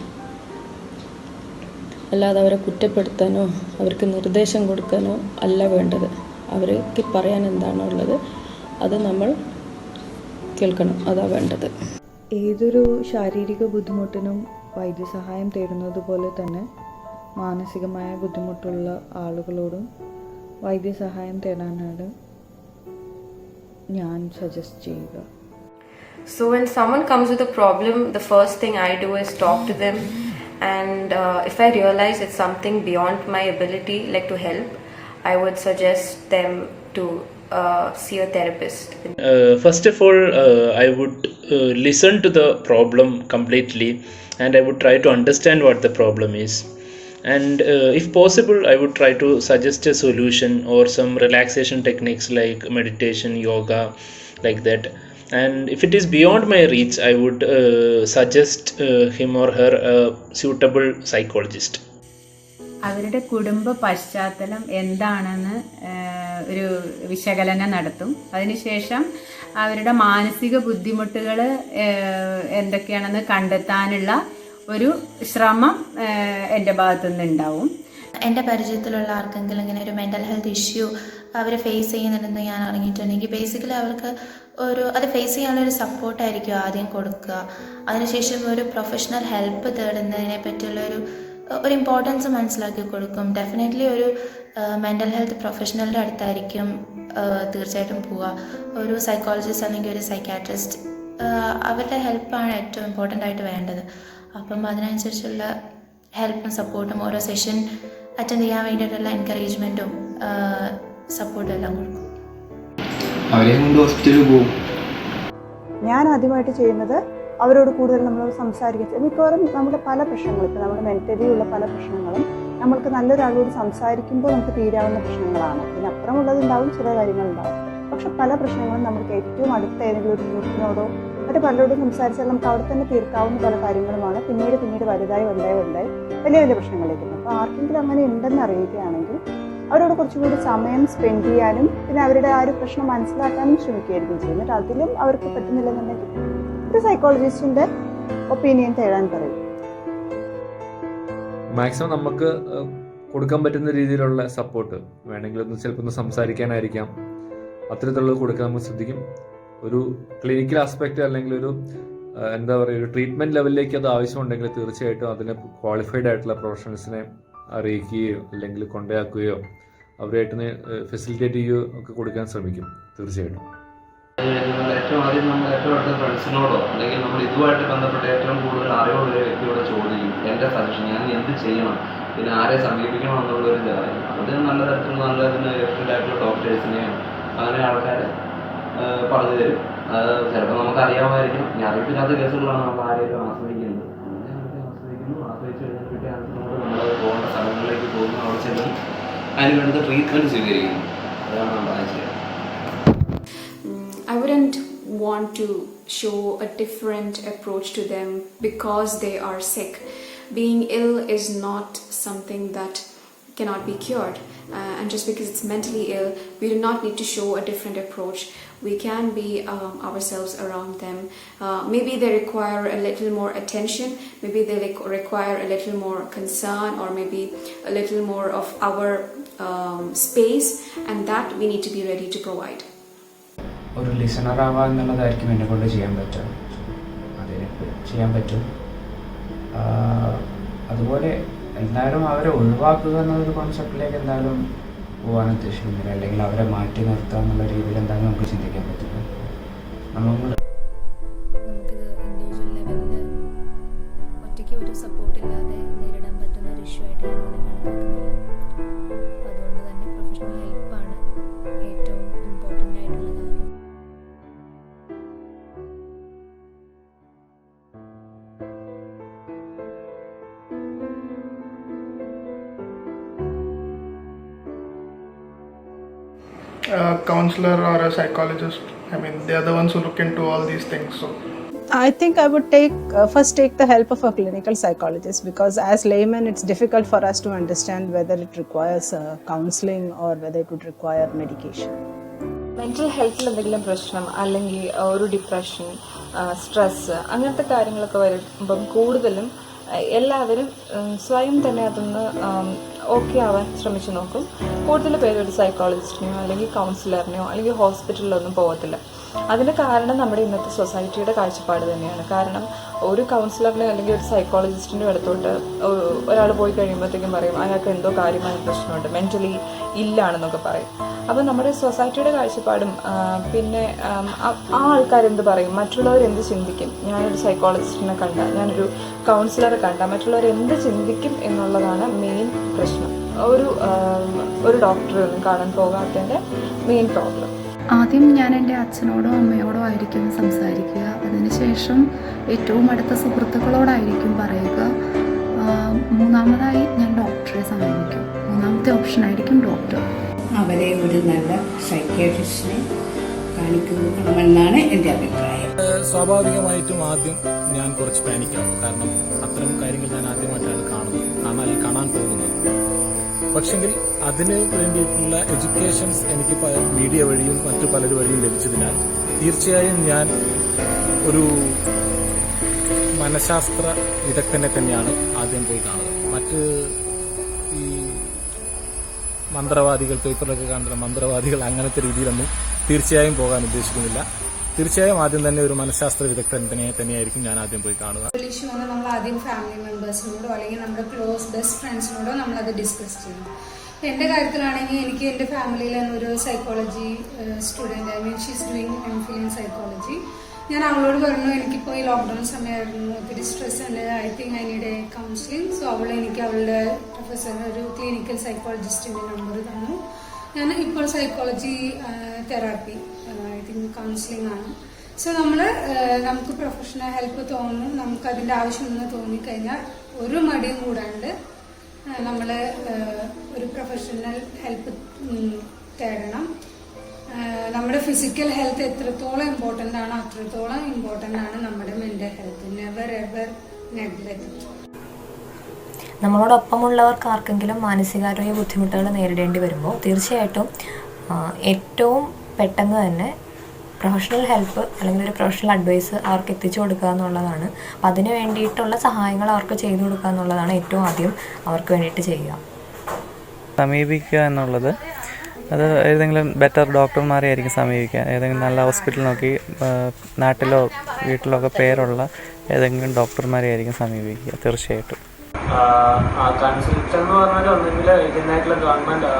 അല്ലാതെ അവരെ കുറ്റപ്പെടുത്താനോ അവർക്ക് നിർദ്ദേശം കൊടുക്കാനോ അല്ല വേണ്ടത്. അവർക്ക് പറയാൻ എന്താണോ ഉള്ളത് അത് നമ്മൾ കേൾക്കണം, അതാ വേണ്ടത്. ഏതൊരു ശാരീരിക ബുദ്ധിമുട്ടിനും വൈദ്യസഹായം തേടുന്നത് പോലെ തന്നെ മാനസികമായ ബുദ്ധിമുട്ടുള്ള ആളുകളോടും വൈദ്യസഹായം തേടാനാണ് ഞാൻ സജസ്റ്റ് ചെയ്യുക. So when someone comes with a problem, the first thing I do is talk to them, and if I realize it's something beyond my ability, like to help, I would suggest them to see a therapist. First of all, I would listen to the problem completely, and I would try to understand what the problem is. And if possible, I would try to suggest a solution or some relaxation techniques like meditation, yoga, like that. And if it is beyond my reach, I would suggest him or her a suitable psychologist. അവരുടെ കുടുംബ പശ്ചാത്തലം എന്താണെന്ന് ഒരു വിശകലനം നടത്തും. അതിനുശേഷം അവരുടെ മാനസിക ബുദ്ധിമുട്ടുകൾ എന്തൊക്കെയാണെന്ന് കണ്ടെത്താനുള്ള ഒരു ശ്രമം എൻ്റെ ഭാഗത്തുനിന്ന് ഉണ്ടാവും. എൻ്റെ പരിചയത്തിലുള്ള ആർക്കെങ്കിലും ഇങ്ങനെ ഒരു മെൻ്റൽ ഹെൽത്ത് ഇഷ്യൂ അവർ ഫേസ് ചെയ്യുന്നുണ്ടെന്ന് ഞാൻ അറിഞ്ഞിട്ടുണ്ടെങ്കിൽ ബേസിക്കലി അവർക്ക് അത് ഫേസ് ചെയ്യാനുള്ളൊരു സപ്പോർട്ടായിരിക്കും ആദ്യം കൊടുക്കുക. അതിനുശേഷം ഒരു പ്രൊഫഷണൽ ഹെൽപ്പ് തേടുന്നതിനെ പറ്റിയുള്ളൊരു ഇമ്പോർട്ടൻസ് മനസ്സിലാക്കി കൊടുക്കും. ഡെഫിനറ്റ്ലി ഒരു മെൻ്റൽ ഹെൽത്ത് പ്രൊഫഷണലിൻ്റെ അടുത്തായിരിക്കും തീർച്ചയായിട്ടും പോവുക. ഒരു സൈക്കോളജിസ്റ്റ് അല്ലെങ്കിൽ ഒരു സൈക്കാട്രിസ്റ്റ്, അവരുടെ ഹെൽപ്പാണ് ഏറ്റവും ഇമ്പോർട്ടൻ്റ് ആയിട്ട് വേണ്ടത്. അപ്പം അതിനനുസരിച്ചുള്ള ഹെൽപ്പും സപ്പോർട്ടും ഓരോ സെഷൻ അറ്റൻഡ് ചെയ്യാൻ വേണ്ടിയിട്ടുള്ള എൻകറേജ്മെൻറ്റും സപ്പോർട്ടും എല്ലാം കൊടുക്കും. ഞാൻ ആദ്യമായിട്ട് ചെയ്യുന്നത് അവരോട് കൂടുതൽ നമ്മൾ സംസാരിക്കുക. മിക്കവാറും നമ്മുടെ പല പ്രശ്നങ്ങളും, ഇപ്പോൾ നമ്മുടെ മെൻ്റലി ഉള്ള പല പ്രശ്നങ്ങളും നമ്മൾക്ക് നല്ലൊരാളോട് സംസാരിക്കുമ്പോൾ നമുക്ക് തീരാവുന്ന പ്രശ്നങ്ങളാണ്. ഇതിനപ്പുറമുള്ളതുണ്ടാവും, ചില കാര്യങ്ങളുണ്ടാവും. പക്ഷെ പല പ്രശ്നങ്ങളും നമുക്ക് ഏറ്റവും അടുത്ത ഏതെങ്കിലും ഒരു ഗ്രൂപ്പിനോടോ മറ്റു പലരോടും സംസാരിച്ചാൽ നമുക്ക് അവിടെ തന്നെ തീർക്കാവുന്ന പല കാര്യങ്ങളുമാണ് പിന്നീട് വലുതായി വലിയ പ്രശ്നങ്ങളിലേക്ക്. അപ്പോൾ ആർക്കെങ്കിലും അങ്ങനെ ഉണ്ടെന്ന് അറിയുകയാണെങ്കിൽ അവരോട് കുറച്ചുകൂടി സമയം സ്പെൻഡ് ചെയ്യാനും പിന്നെ അവരുടെ ആ ഒരു പ്രശ്നം മനസ്സിലാക്കാനും ശ്രമിക്കുകയായിരിക്കും ചെയ്യുന്നത്. അതിലും അവർക്ക് പറ്റുന്നില്ലെന്നുണ്ടെങ്കിൽ ഒരു സൈക്കോളജിസ്റ്റിൻ്റെ ഒപ്പീനിയൻ തേടാൻ പറയും. മാക്സിമം നമുക്ക് കൊടുക്കാൻ പറ്റുന്ന രീതിയിലുള്ള സപ്പോർട്ട് വേണമെങ്കിൽ ചിലപ്പോൾ ഒന്ന് സംസാരിക്കാനായിരിക്കാം, അത്തരത്തിലുള്ളത് കൊടുക്കാൻ നമ്മൾ ശ്രദ്ധിക്കും. ഒരു ക്ലിനിക്കൽ ആസ്പെക്റ്റ് അല്ലെങ്കിൽ ഒരു ഒരു ട്രീറ്റ്മെൻറ്റ് ലെവലിലേക്ക് അത് ആവശ്യമുണ്ടെങ്കിൽ തീർച്ചയായിട്ടും അതിന് ക്വാളിഫൈഡ് ആയിട്ടുള്ള പ്രൊഫഷണൽസിനെ അറിയിക്കുകയോ അല്ലെങ്കിൽ കൊണ്ടുപോകുകയോ അവരായിട്ട് ഫെസിലിറ്റേറ്റ് ചെയ്യുകയോ ഒക്കെ കൊടുക്കാൻ ശ്രമിക്കും തീർച്ചയായിട്ടും. ഏറ്റവും ആദ്യം നമ്മൾ ഏറ്റവും അടുത്ത ഫ്രണ്ട്സിനോടോ അല്ലെങ്കിൽ നമ്മൾ ഇതുമായിട്ട് ബന്ധപ്പെട്ട് ഏറ്റവും കൂടുതൽ അറിവുള്ള ഒരു വ്യക്തിയോട് ചോദിക്കും, എൻ്റെ സജഷൻ ഞാൻ എന്ത് ചെയ്യണം, പിന്നെ ആരെ സമീപിക്കണം എന്നുള്ളൊരു കാര്യം. അതിന് നല്ല തരത്തിലുള്ള നല്ലതിന് എഫിഷ്യൻ്റ് ആയിട്ടുള്ള ഡോക്ടേഴ്സിനെയോ അങ്ങനെ ആൾക്കാരെ പറഞ്ഞു തരും. അത് ചിലപ്പോൾ നമുക്ക് അറിയാമായിരിക്കും, ഞാൻ അറിയത്തില്ലാത്ത കേസുകളാണ് നമ്മൾ ആരെയും ആശ്രയിക്കുന്നത്. ആശ്രയിച്ച് കഴിഞ്ഞാൽ കിട്ടിയ ആൻസറിനോട് നമ്മൾ പോകേണ്ട സ്ഥലങ്ങളിലേക്ക് പോകുന്നു, അവിടെ ചെല്ലും, അതിന് വേണ്ട ട്രീറ്റ്മെൻറ്റ് സ്വീകരിക്കുന്നു. അതാണ് നമ്മൾ ചെയ്യുന്നത്. I wouldn't want to show a different approach to them because they are sick. Being ill is not something that cannot be cured, and just because it's mentally ill, we do not need to show a different approach. We can be ourselves around them. Maybe they require a little more attention, maybe they require a little more concern, or maybe a little more of our space, and that we need to be ready to provide. ഒരു ലിസണർ ആവുക എന്നുള്ളതായിരിക്കും എന്നെ കൊണ്ട് ചെയ്യാൻ പറ്റുക. ചെയ്യാൻ പറ്റും. അതുപോലെ എന്തായാലും അവരെ ഒഴിവാക്കുക എന്നൊരു കോൺസെപ്റ്റിലേക്ക് എന്തായാലും പോകാൻ ഉദ്ദേശിക്കുന്നില്ല, അല്ലെങ്കിൽ അവരെ മാറ്റി നിർത്തുക എന്നുള്ള രീതിയിൽ എന്തായാലും നമുക്ക് ചിന്തിക്കാൻ പറ്റില്ല. നമുക്കിത് ഇൻഡിവിജ്വൽ ലെവലിൽ ഒറ്റയ്ക്ക് ഒരു സപ്പോർട്ട് ഇല്ലാതെ നേരിടാൻ പറ്റുന്ന ഒരു ഇഷ്യൂ ആയിട്ട് ഞാൻ കണക്കാക്കുന്നില്ല. അപ്പോൾ അതുകൊണ്ട് തന്നെ പ്രൊഫഷണൽ ഹെൽപ്പാണ് ഏറ്റവും ഇമ്പോർട്ടൻ്റ് ആയിട്ടുള്ള കാര്യം. Counselor or a psychologist. I mean, they are the ones who look into all these things. So, I think I would first take the help of a clinical psychologist, because as laymen it's difficult for us to understand whether it requires counseling or whether it would require medication. Mental ഹെൽത്തിൽ എന്തെങ്കിലും പ്രശ്നം അല്ലെങ്കിൽ ഒരു ഡിപ്രഷൻ, സ്ട്രെസ് അങ്ങനത്തെ കാര്യങ്ങളൊക്കെ വരുമ്പം കൂടുതലും എല്ലാവരും സ്വയം തന്നെ അതൊന്ന് ഓക്കെ ആവാൻ ശ്രമിച്ചു നോക്കും. കൂടുതൽ പേര് ഒരു സൈക്കോളജിസ്റ്റിനെയോ അല്ലെങ്കിൽ കൗൺസിലറിനെയോ അല്ലെങ്കിൽ ഹോസ്പിറ്റലിലൊന്നും പോകത്തില്ല. അതിന് കാരണം നമ്മുടെ ഇന്നത്തെ സൊസൈറ്റിയുടെ കാഴ്ചപ്പാട് തന്നെയാണ്. കാരണം ഒരു കൗൺസിലറിനെയോ അല്ലെങ്കിൽ ഒരു സൈക്കോളജിസ്റ്റിൻ്റെ അടുത്തോട്ട് ഒരാൾ പോയി കഴിയുമ്പോഴത്തേക്കും പറയും അയാൾക്ക് എന്തോ കാര്യമായ പ്രശ്നമുണ്ട്, മെൻ്റലി ഇല്ലാണെന്നൊക്കെ പറയും. അപ്പോൾ നമ്മുടെ സൊസൈറ്റിയുടെ കാഴ്ചപ്പാടും പിന്നെ ആ ആൾക്കാരെന്ത് പറയും, മറ്റുള്ളവരെന്ത് ചിന്തിക്കും, ഞാനൊരു സൈക്കോളജിസ്റ്റിനെ കണ്ട, ഞാനൊരു കൗൺസിലറെ കണ്ട, മറ്റുള്ളവർ എന്ത് ചിന്തിക്കും എന്നുള്ളതാണ് മെയിൻ പ്രശ്നം. ഒരു ഡോക്ടറെ ഒന്നും കാണാൻ പോകാത്തതിൻ്റെ മെയിൻ പ്രോബ്ലം. ആദ്യം ഞാൻ എൻ്റെ അച്ഛനോടോ അമ്മയോടോ ആയിരിക്കും സംസാരിക്കുക. അതിനുശേഷം ഏറ്റവും അടുത്ത സുഹൃത്തുക്കളോടായിരിക്കും പറയുക. മൂന്നാമതായി ഞാൻ ഡോക്ടറെ സമീപിക്കും. മൂന്നാമത്തെ ഓപ്ഷനായിരിക്കും ഡോക്ടർ. അവരെ ഒരു നല്ല സൈക്യാട്രിസ്റ്റിനെ കാണിക്കണമെന്നാണ് എൻ്റെ അഭിപ്രായം. സ്വാഭാവികമായിട്ടും ആദ്യം ഞാൻ കുറച്ച് പാനിക്കാവും. കാരണം അത്തരം കാര്യങ്ങൾ ഞാൻ ആദ്യമായിട്ടാണ് കാണാൻ പോകുന്നത്. പക്ഷെങ്കിൽ അതിന് വേണ്ടിയിട്ടുള്ള എഡ്യൂക്കേഷൻസ് എനിക്ക് മീഡിയ വഴിയും മറ്റു പലരും വഴിയും ലഭിച്ചതിനാൽ തീർച്ചയായും ഞാൻ ഒരു മനഃശാസ്ത്ര വിദഗ്ധനെ തന്നെയാണ് ആദ്യം പോയി കാണുക. മറ്റ് ഈ മന്ത്രവാദികൾ, പേപ്പറിലൊക്കെ കാണുന്ന മന്ത്രവാദികൾ അങ്ങനത്തെ രീതിയിലൊന്നും തീർച്ചയായും പോകാൻ ഉദ്ദേശിക്കുന്നില്ല. തീർച്ചയായും ആദ്യം തന്നെ ഒരു മനഃശാസ്ത്ര വിദഗ്ധനെ തന്നെയായിരിക്കും ഞാൻ ആദ്യം പോയി കാണുക. ഇഷ്യൂ വന്ന് നമ്മൾ ആദ്യം ഫാമിലി മെമ്പേഴ്സിനോടോ അല്ലെങ്കിൽ നമ്മുടെ ക്ലോസ് ബെസ്റ്റ് ഫ്രണ്ട്സിനോടോ നമ്മളത് ഡിസ്കസ് ചെയ്യും. എൻ്റെ കാര്യത്തിലാണെങ്കിൽ എനിക്ക് എൻ്റെ ഫാമിലിയിൽ ഒരു psychology student, I mean she's doing MPhil in psychology. ഞാൻ അവളോട് പറഞ്ഞു എനിക്കിപ്പോൾ ഈ ലോക്ക്ഡൗൺ സമയമായിരുന്നു, ഒത്തിരി സ്ട്രെസ് ഉണ്ട്, I think I need A counselling. So എനിക്ക് അവളുടെ പ്രൊഫസർ ഒരു ക്ലിനിക്കൽ സൈക്കോളജിസ്റ്റിൻ്റെ നമ്പർ തന്നു. ഞാൻ ഇപ്പോൾ psychology therapy, I think counselling ആണ്. സോ നമുക്ക് പ്രൊഫഷണൽ ഹെൽപ്പ് തോന്നും, നമുക്കതിൻ്റെ ആവശ്യമെന്ന് തോന്നിക്കഴിഞ്ഞാൽ ഒരു മടിയും കൂടാണ്ട് നമ്മൾ ഒരു പ്രൊഫഷണൽ ഹെൽപ്പ് തേടണം. നമ്മുടെ ഫിസിക്കൽ ഹെൽത്ത് എത്രത്തോളം ഇമ്പോർട്ടൻ്റ് ആണോ അത്രത്തോളം ഇമ്പോർട്ടൻ്റ് ആണ് നമ്മുടെ mental health. Never ever neglect. നമ്മളോടൊപ്പമുള്ളവർക്ക് ആർക്കെങ്കിലും മാനസികാരോഗ്യ ബുദ്ധിമുട്ടുകൾ നേരിടേണ്ടി വരുമ്പോൾ തീർച്ചയായിട്ടും ഏറ്റവും പെട്ടെന്ന് തന്നെ പ്രൊഫഷണൽ ഹെൽപ്പ് അല്ലെങ്കിൽ ഒരു പ്രൊഫഷണൽ അഡ്വൈസ് അവർക്ക് എത്തിച്ചു കൊടുക്കുക എന്നുള്ളതാണ്. അപ്പം അതിന് വേണ്ടിയിട്ടുള്ള സഹായങ്ങൾ അവർക്ക് ചെയ്തു കൊടുക്കുക എന്നുള്ളതാണ് ഏറ്റവും ആദ്യം അവർക്ക് വേണ്ടിയിട്ട് ചെയ്യുക. സമീപിക്കുക എന്നുള്ളത് അത് ഏതെങ്കിലും ബെറ്റർ ഡോക്ടർമാരെ ആയിരിക്കും സമീപിക്കുക. ഏതെങ്കിലും നല്ല ഹോസ്പിറ്റൽ നോക്കി നാട്ടിലോ വീട്ടിലോ ഒക്കെ പേരുള്ള ഏതെങ്കിലും ഡോക്ടർമാരെ ആയിരിക്കും സമീപിക്കുക തീർച്ചയായിട്ടും. കൺസൾട്ടൻ എന്ന് പറഞ്ഞാൽ ഒന്നെങ്കിൽ ഇതിനായിട്ടുള്ള ഗവൺമെൻറ്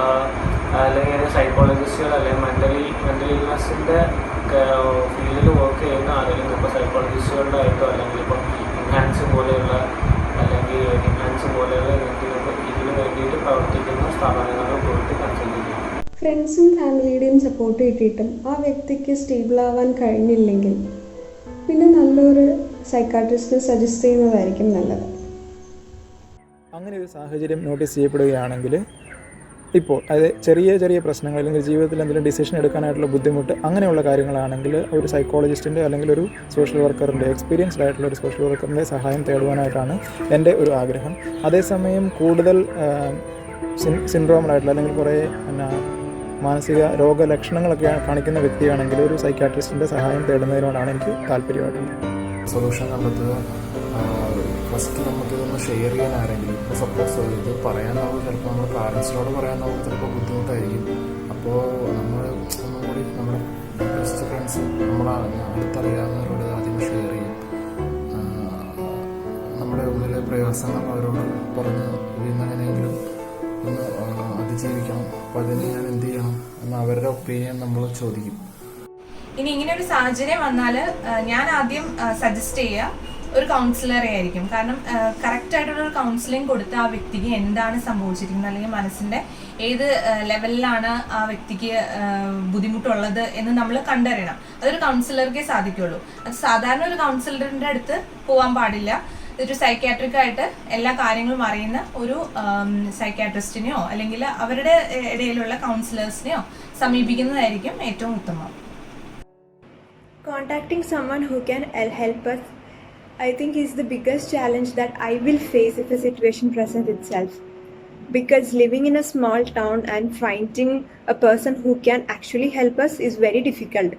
അല്ലെങ്കിൽ സൈക്കോളജിസ്റ്റുകൾ അല്ലെങ്കിൽ മെൻ്റൽ ഇൽനെസ്സിൻ്റെ ഫീൽഡിൽ വർക്ക് ചെയ്യുന്ന ആരെങ്കിലും ഇപ്പോൾ സൈക്കോളജിസ്റ്റുകളുടെ ആയിട്ടോ അല്ലെങ്കിൽ ഇപ്പോൾ എൻഹാൻസ് പോലെയുള്ള അല്ലെങ്കിൽ എൻഹാൻസ് പോലെയുള്ള ഇതിന് വേണ്ടിയിട്ട് പ്രവർത്തിക്കുന്ന സ്ഥാപനങ്ങളിൽ പോയിട്ട് കൺസൾട്ട് ചെയ്യും. ഫ്രണ്ട്സും ഫാമിലിയുടെയും സപ്പോർട്ട് കിട്ടിയിട്ടും ആ വ്യക്തിക്ക് സ്റ്റേബിൾ ആവാൻ കഴിഞ്ഞില്ലെങ്കിൽ പിന്നെ നല്ലൊരു സൈക്കാട്രിസ്റ്റിനെ സജസ്റ്റ് ചെയ്യുന്നതായിരിക്കും നല്ലത്. അങ്ങനെ ഒരു സാഹചര്യം നോട്ടീസ് ചെയ്യപ്പെടുകയാണെങ്കിൽ ഇപ്പോൾ അത് ചെറിയ ചെറിയ പ്രശ്നങ്ങൾ അല്ലെങ്കിൽ ജീവിതത്തിൽ എന്തെങ്കിലും ഡിസിഷൻ എടുക്കാനായിട്ടുള്ള ബുദ്ധിമുട്ട് അങ്ങനെയുള്ള കാര്യങ്ങളാണെങ്കിൽ ഒരു സൈക്കോളജിസ്റ്റിൻ്റെ അല്ലെങ്കിൽ ഒരു സോഷ്യൽ വർക്കറിൻ്റെ എക്സ്പീരിയൻസ്ഡ് ആയിട്ടുള്ള ഒരു സോഷ്യൽ വർക്കറിൻ്റെ സഹായം തേടുവാനായിട്ടാണ് എൻ്റെ ഒരു ആഗ്രഹം. അതേസമയം കൂടുതൽ സിൻഡ്രോമലായിട്ടുള്ള അല്ലെങ്കിൽ കുറേ മാനസിക രോഗലക്ഷണങ്ങളൊക്കെ കാണിക്കുന്ന വ്യക്തിയാണെങ്കിൽ ഒരു സൈക്കാട്രിസ്റ്റിൻ്റെ സഹായം തേടുന്നതിനോടാണ് എനിക്ക് താല്പര്യമായിട്ടുള്ളത്. സൊല്യൂഷൻ കണ്ടെത്തുക. ഫസ്റ്റ് നമുക്കിതൊന്ന് ഷെയർ ചെയ്യാൻ ആരെങ്കിലും, ഇപ്പോൾ സപ്പോസ് ഇത് പറയാൻ നമുക്ക് ചിലപ്പോൾ നമ്മുടെ പാരൻസിനോട് പറയാൻ നമുക്ക് ചിലപ്പോൾ ബുദ്ധിമുട്ടായിരിക്കും. അപ്പോൾ നമ്മൾ ഒന്നുകൂടി നമ്മുടെ ബെസ്റ്റ് ഫ്രണ്ട്സ് നമ്മളെ അടുത്തറിയാവുന്നവരോട് ആദ്യം ഷെയർ ചെയ്യും. പ്രയാസങ്ങൾ അവരോട് പറഞ്ഞ് ഇന്നെങ്ങനെയെങ്കിലും ഒന്ന് അതിജീവിക്കണം, അപ്പോൾ അതിന് ഞാൻ എന്ത് ചെയ്യണം എന്ന് അവരുടെ ഒപ്പീനിയൻ നമ്മൾ ചോദിക്കും. ഇനി ഇങ്ങനെ ഒരു സാഹചര്യം വന്നാൽ ഞാൻ ആദ്യം സജസ്റ്റ് ചെയ്യുക ഒരു കൗൺസിലറെ ആയിരിക്കും. കാരണം കറക്റ്റായിട്ടുള്ള ഒരു കൗൺസിലിംഗ് കൊടുത്ത് ആ വ്യക്തിക്ക് എന്താണ് സംഭവിച്ചിരിക്കുന്നത്, അല്ലെങ്കിൽ മനസ്സിൻ്റെ ഏത് ലെവലിലാണ് ആ വ്യക്തിക്ക് ബുദ്ധിമുട്ടുള്ളത് എന്ന് നമ്മൾ കണ്ടറിയണം. അതൊരു കൗൺസിലർക്കേ സാധിക്കുള്ളൂ. അത് സാധാരണ ഒരു കൗൺസിലറിൻ്റെ അടുത്ത് പോകാൻ പാടില്ല. ഇതൊരു സൈക്യാട്രിക്കായിട്ട് എല്ലാ കാര്യങ്ങളും അറിയുന്ന ഒരു സൈക്യാട്രിസ്റ്റിനെയോ അല്ലെങ്കിൽ അവരുടെ ഇടയിലുള്ള കൗൺസിലേഴ്സിനെയോ സമീപിക്കുന്നതായിരിക്കും ഏറ്റവും ഉത്തമം. Contacting someone who can help us, I think, is the biggest challenge that I will face if a situation presents itself. Because living in a small town and finding a person who can actually help us is very difficult.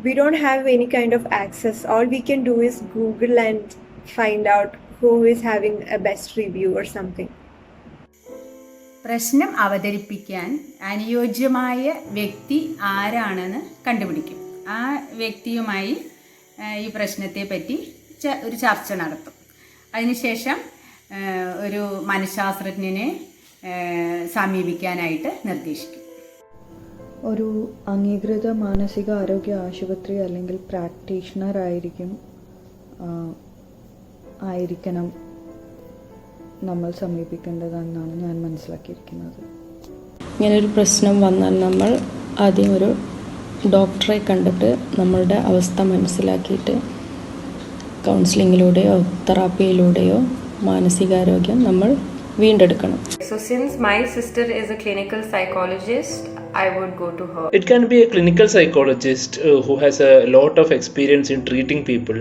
We don't have any kind of access. All we can do is Google and find out who is having a best review or something. പ്രശ്നം അവതരിപ്പിക്കാൻ അനുയോജ്യമായ വ്യക്തി ആരാണെന്ന് കണ്ടുപിടിക്കും. ആ വ്യക്തിയുമായി ഈ പ്രശ്നത്തെപ്പറ്റി ഒരു ചർച്ച നടത്തും. അതിനുശേഷം ഒരു മനഃശാസ്ത്രജ്ഞനെ സമീപിക്കാനായിട്ട് നിർദ്ദേശിക്കും. ഒരു അംഗീകൃത മാനസിക ആരോഗ്യ ആശുപത്രി അല്ലെങ്കിൽ പ്രാക്ടീഷണർ ആയിരിക്കണം നമ്മൾ സമീപിക്കേണ്ടതെന്നാണ് ഞാൻ മനസ്സിലാക്കിയിരിക്കുന്നത്. ഇങ്ങനൊരു പ്രശ്നം വന്നാൽ നമ്മൾ ആദ്യം ഒരു ഡോക്ടറെ കണ്ടിട്ട് നമ്മളുടെ അവസ്ഥ മനസ്സിലാക്കിയിട്ട് കൗൺസിലിങ്ങിലൂടെയോ തെറാപ്പിയിലൂടെയോ മാനസികാരോഗ്യം നമ്മൾ വീണ്ടെടുക്കണം. So since my sister is a clinical psychologist, I would go to her. It can be a clinical psychologist who has a lot of experience in treating people,